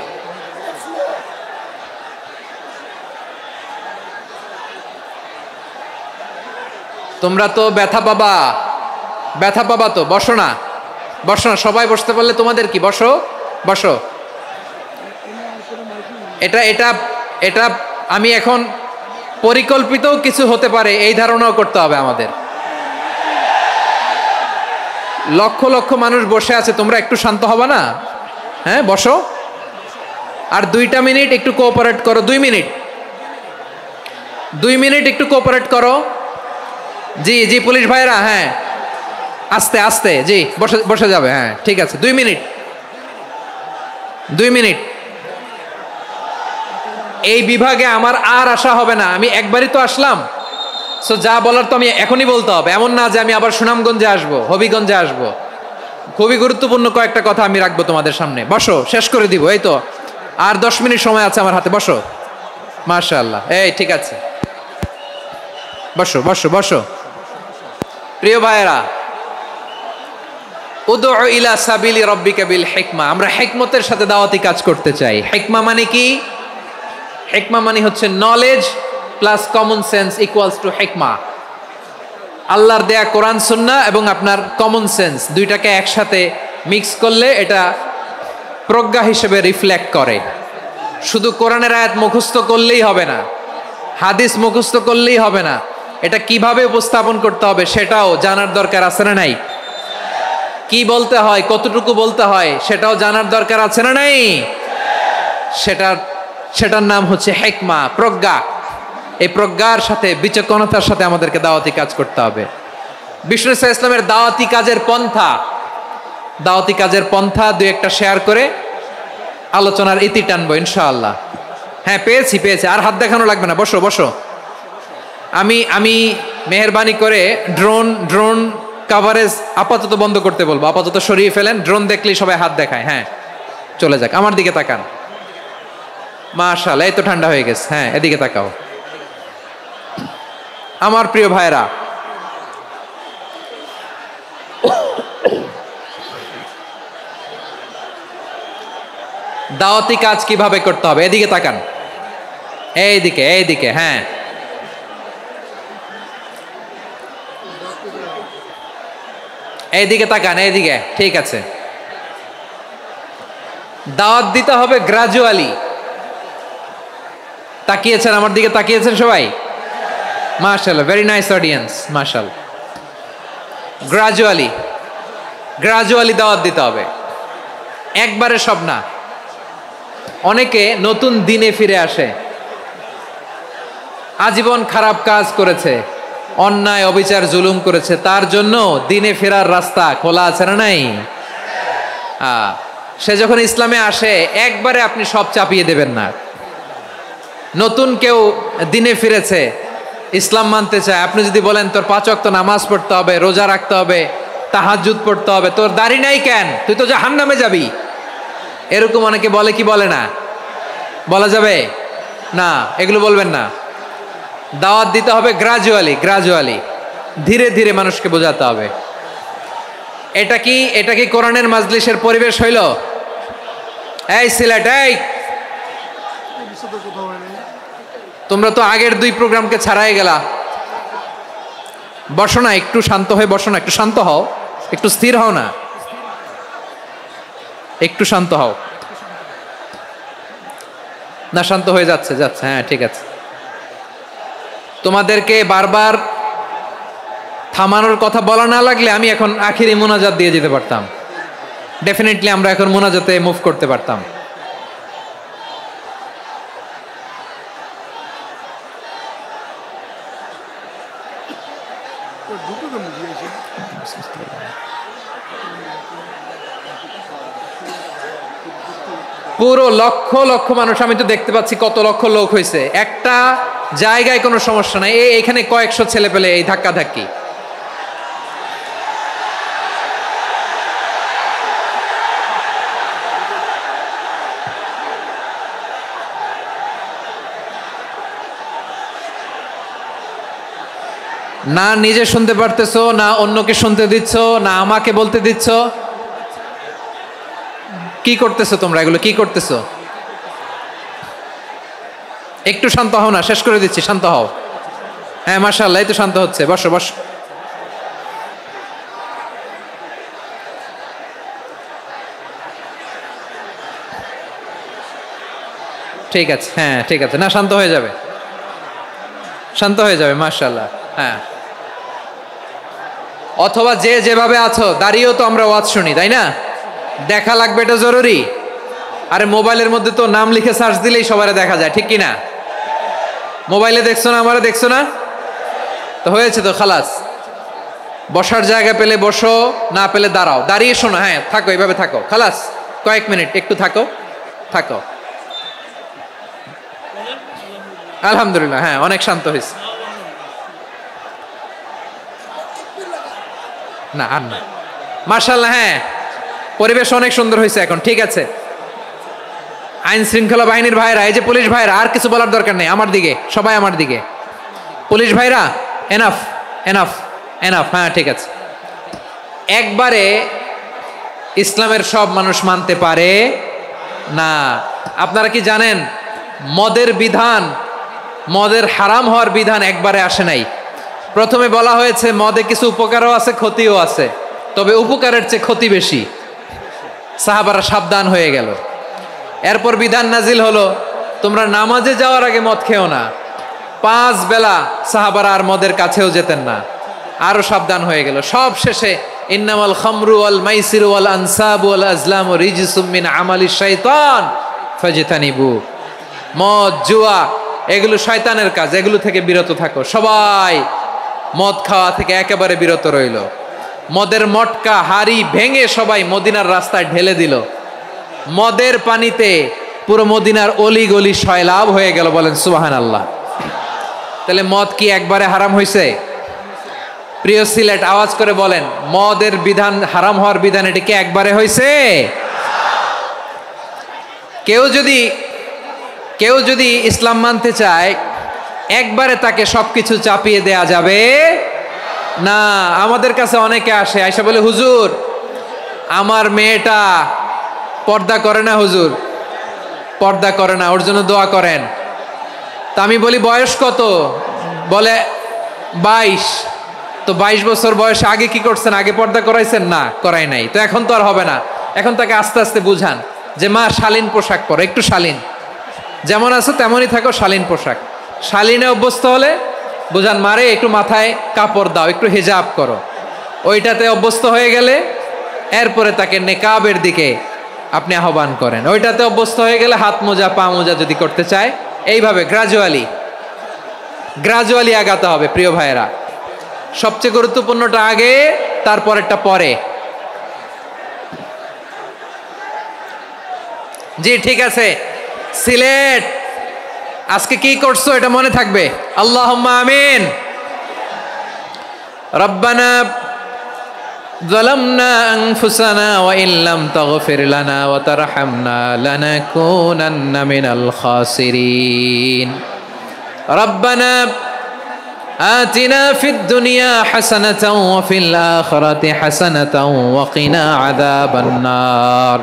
তোমরা তো ব্যথা পাবা, ব্যথা পাবা তো। বসো না, বসো না, সবাই বসতে পারলে তোমাদের কি? বসো বসো। এটা এটা এটা আমি এখন পরিকল্পিত কিছু হতে পারে এই ধারণাও করতে হবে আমাদের। লক্ষ লক্ষ মানুষ বসে আছে, তোমরা একটু শান্ত হবা না? হ্যাঁ বসো। আর 2টা মিনিট একটু কোঅপারেট করো। 2 মিনিট, 2 মিনিট একটু কোঅপারেট করো। জি জি পুলিশ ভাইরা, হ্যাঁ আস্তে আস্তে, জি বসে বসে যাবে। হ্যাঁ ঠিক আছে, 2 মিনিট, 2 মিনিট। এই বিভাগে আমার আর আসা হবে না, আমি একবারই তো আসলাম। সো যা বলার তো আমি এখনই বলতে হবে, এমন না যে আমি আবার সুনামগঞ্জে আসবো, হবিগঞ্জে আসবো। খুবই গুরুত্বপূর্ণ কয়েকটা কথা আমি রাখবো তোমাদের সামনে। বসো, শেষ করে দিব। এই তো আর 10 মিনিট সময় আছে আমার হাতে। বসো। মাশাআল্লাহ, এই ঠিক আছে, বসো বসো বসো। প্রিয় ভাইয়েরা, উদউ ইলা সাবিলি রাব্বিকা বিল হিকমা। আমরা হিকমতের সাথে দাওয়াতি কাজ করতে চাই। হিকমা মানে কি? হিকমা মানে হচ্ছে knowledge plus common sense equals to হিকমা। আল্লাহর দেয়া কোরআন সুন্নাহ এবং আপনার কমন সেন্স দুইটাকে একসাথে মিক্স করলে এটা প্রজ্ঞা হিসেবে রিফ্লেক্ট করে। শুধু কোরআনের আয়াত মুখস্থ করলেই হবে না, হাদিস মুখস্থ করলেই হবে না, এটা কিভাবে উপস্থাপন করতে হবে সেটাও জানার দরকার আছে না নাই? কি বলতে হয়, কতটুকু বলতে হয় সেটাও জানার দরকার আছে না নাই? সেটার নাম হচ্ছে হিকমা, প্রজ্ঞা। এই প্রজ্ঞার সাথে, বিচক্ষণতার সাথে আমাদেরকে দাওয়াতি কাজ করতে হবে। বিষ্ণু ইসলামের দাওয়াতি কাজের পন্থা 2-1টা শেয়ার করে আলোচনার ইতি টানবো ইনশাআল্লাহ। হ্যাঁ পেয়েছি। আর হাত দেখানো লাগবে না, বসো বসো। আমি মেহেরবানি করে ড্রোন কাভারেজ আপাতত বন্ধ করতে বলবো, আপাতত সরিয়ে ফেলেন। ড্রোন দেখলেই সবাই হাত দেখায়। হ্যাঁ চলে যাক, আমার দিকে তাকান। মাশাআল্লাহ, এই তো ঠান্ডা হয়ে গেছে। হ্যাঁ এদিকে তাকাও। আমার প্রিয় ভাইরা, দাওয়াতি কাজ কিভাবে করতে হবে এদিকে তাকান। এইদিকে, হ্যাঁ এইদিকে তাকান, এইদিকে, ঠিক আছে। দাওয়াত দিতে হবে গ্রাজুয়ালি। তাকিয়েছেন আমার দিকে, তাকিয়েছেন সবাই? মাশাআল্লাহ, ভেরি নাইস অডিয়েন্স, মাশাআল্লাহ। গ্রাজুয়ালি দাওয়াত দিতে হবে, একবারে সব না। অনেকে নতুন দিনে ফিরে আসে, আজীবন খারাপ কাজ করেছে, অন্যায় অবিচার জুলুম করেছে, তার জন্য দিনে ফেরার রাস্তা খোলা আছে না নাই? সে যখন ইসলামে আসে একবারে আপনি সব চাপিয়ে দেবেন না। নতুন কেউ দিনে ফিরেছে, ইসলাম মানতে চায়, আপনি যদি বলেন তোর 5 ওয়াক্ত নামাজ পড়তে হবে, রোজা রাখতে হবে, তাহাজ্জুদ পড়তে হবে, তোর দাড়ি নাই কেন, তুই তো জাহান্নামে যাবি, এরকম অনেকে বলে কি বলে না? বলা যাবে না, এগুলো বলবেন না। দাওয়াত দিতে হবে গ্রাজুয়ালি, ধীরে ধীরে মানুষকে বোঝাতে হবে। এটা কি কোরআনের মাজলিসের পরিবেশ হইল? এই সিলেট, এই তোমরা তো আগের 2 প্রোগ্রামকে ছাড়াই গেলা। বসো না, একটু শান্ত হয়ে বসো না, একটু শান্ত হও, একটু স্থির হও না, একটু শান্ত হও না। শান্ত হয়ে যাচ্ছে। হ্যাঁ ঠিক আছে। তোমাদেরকে বারবার থামানোর কথা বলা না লাগলে আমি এখন আখিরি মোনাজাত দিয়ে যেতে পারতাম। ডেফিনেটলি আমরা এখন মোনাজাতে মুভ করতে পারতাম। পুরো লক্ষ লক্ষ মানুষ, আমি তো দেখতে পাচ্ছি কত লক্ষ লোক হয়েছে, একটা জায়গায় কোনো সমস্যা নাই। এখানে কয়েকশো ছেলে পেলে এই ধাক্কা ধাক্কি। না নিজে শুনতে পারতেছো, না অন্যকে শুনতে দিচ্ছ, না আমাকে বলতে দিচ্ছ। কি করতেছো তোমরা? এগুলো কি করতেছো? একটু শান্ত হও না, শেষ করে দিচ্ছি, শান্ত হও। হ্যাঁ মাশাআল্লাহ, এই তো শান্ত হচ্ছে। বসো বসো। ঠিক আছে, হ্যাঁ ঠিক আছে, না শান্ত হয়ে যাবে, শান্ত হয়ে যাবে, মাশাআল্লাহ। হ্যাঁ, অথবা যে যেভাবে আছো দাঁড়িয়েও তো আমরা ওয়াজ শুনি, তাই না? দেখা লাগবে, এটা জরুরি। আরে মোবাইলের মধ্যে তো নাম লিখে সার্চ দিলেই সবারে দেখা যায়, ঠিক কি না? মোবাইলে দেখছো না, আমারে দেখছো না, তো হয়েছে তো, খালাস। বসার জায়গা পেলে বসো, না পেলে দাঁড়াও, দাঁড়িয়ে শোনো। হ্যাঁ থাকো, এইভাবে থাকো, খালাস। কয়েক মিনিট একটু থাকো, থাকো। আলহামদুলিল্লাহ, হ্যাঁ অনেক শান্ত হয়েছে। না আর না, মাশাআল্লাহ। হ্যাঁ পরিবেশ অনেক সুন্দর হয়েছে এখন, ঠিক আছে। আইন শৃঙ্খলা বাহিনীর ভাইরা, এই যে পুলিশ ভাইরা, আর কিছু বলার দরকার নেই, আমার দিকে সবাই, আমার দিকে। পুলিশ ভাইরা এনাফ, এনাফ, এনাফ। হ্যাঁ ঠিক আছে। একবারে ইসলামের সব মানুষ মানতে পারে না। আপনারা কি জানেন মদের বিধান, মদের হারাম হওয়ার বিধান একবারে আসে নাই। প্রথমে বলা হয়েছে মদে কিছু উপকারও আছে, ক্ষতিও আছে, তবে উপকারের চেয়ে ক্ষতি বেশি। সাহাবারা সাবধান হয়ে গেল। এরপর বিধান নাজিল হলো, তোমরা নামাজে যাওয়ার আগে মদ খেও না। 5 বেলা সাহাবারা আর মদের কাছেও যেতেন না, আরো সাবধান হয়ে গেল। সব শেষে ইন্নামাল খামরু ওয়াল মাইসিরু ওয়াল আনসাবু ওয়াল আজলামু রিজসুম মিন আমালিশ শাইতান ফাজতানিবু। মদ, জুয়া এগুলো শয়তানের কাজ, এগুলো থেকে বিরত থাকো। সবাই মদ খাওয়া থেকে একেবারে বিরত রইল। মদের মটকা হাড়ি ভেঙে সবাই মদিনার রাস্তায় ঢেলে দিল। মদের পানিতে পুরো মদিনার অলি গলি সয়লাভ হয়ে গেল। বলেন সুবহানাল্লাহ। তাহলে মদ কি একবারে হারাম হয়েছে? প্রিয় সিলেট আওয়াজ করে বলেন, মদের বিধান, হারাম হওয়ার বিধান এটা কি একবারে হয়েছে? কেউ যদি ইসলাম মানতে চায়, একবারে তাকে সবকিছু চাপিয়ে দেয়া যাবে না। আমাদের কাছে অনেকে আসে, আয়সা বলে, হুজুর আমার মেয়েটা পর্দা করে না, হুজুর পর্দা করে না, ওর জন্য দোয়া করেন। তা আমি বলি বয়স কত? বলে 22। তো 22 বছর বয়সে আগে কি করছেন? আগে পর্দা করাইছেন? না, করাই নাই। তো এখন তো আর হবে না। এখন তাকে আস্তে আস্তে বুঝান যে মা শালীন পোশাক পরো, একটু শালীন, যেমন আছো তেমনই থাকো, শালীন পোশাক। শালীনে অভ্যস্ত হলে বুঝান, মারে একটু মাথায় কাপড় দাও, একটু হিজাব করো। ওইটাতে অভ্যস্ত হয়ে গেলে এরপরে তাকে নেকাবের দিকে আপনি আহ্বান করেন। ওইটাতে অভ্যস্ত হয়ে গেলে হাত মোজা, পা মোজা যদি করতে চায়, এইভাবে গ্রাজুয়ালি আগাতে হবে। প্রিয় ভাইয়েরা, সবচেয়ে গুরুত্বপূর্ণটা আগে, তারপরেরটা পরে। জি ঠিক আছে। সিলেট আজকে কি করছো এটা মনে থাকবে। আল্লাহুম্মা আমিন। রব্বানা যালামনা আনফুসানা ওয়া ইল্লাম তাগফির লানা ওয়া তারহামনা লানাকুনান্না মিনাল খাসিরিন। রব্বানা آتنا في الدنيا حسنة وفي الآخرة حسنة وقنا عذاب النار.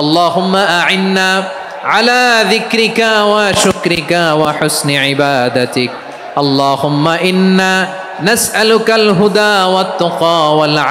اللهم أعنا على ذكرك وشكرك وحسن عبادتك. اللهم إنا نسألك الهدى والتقى والعفو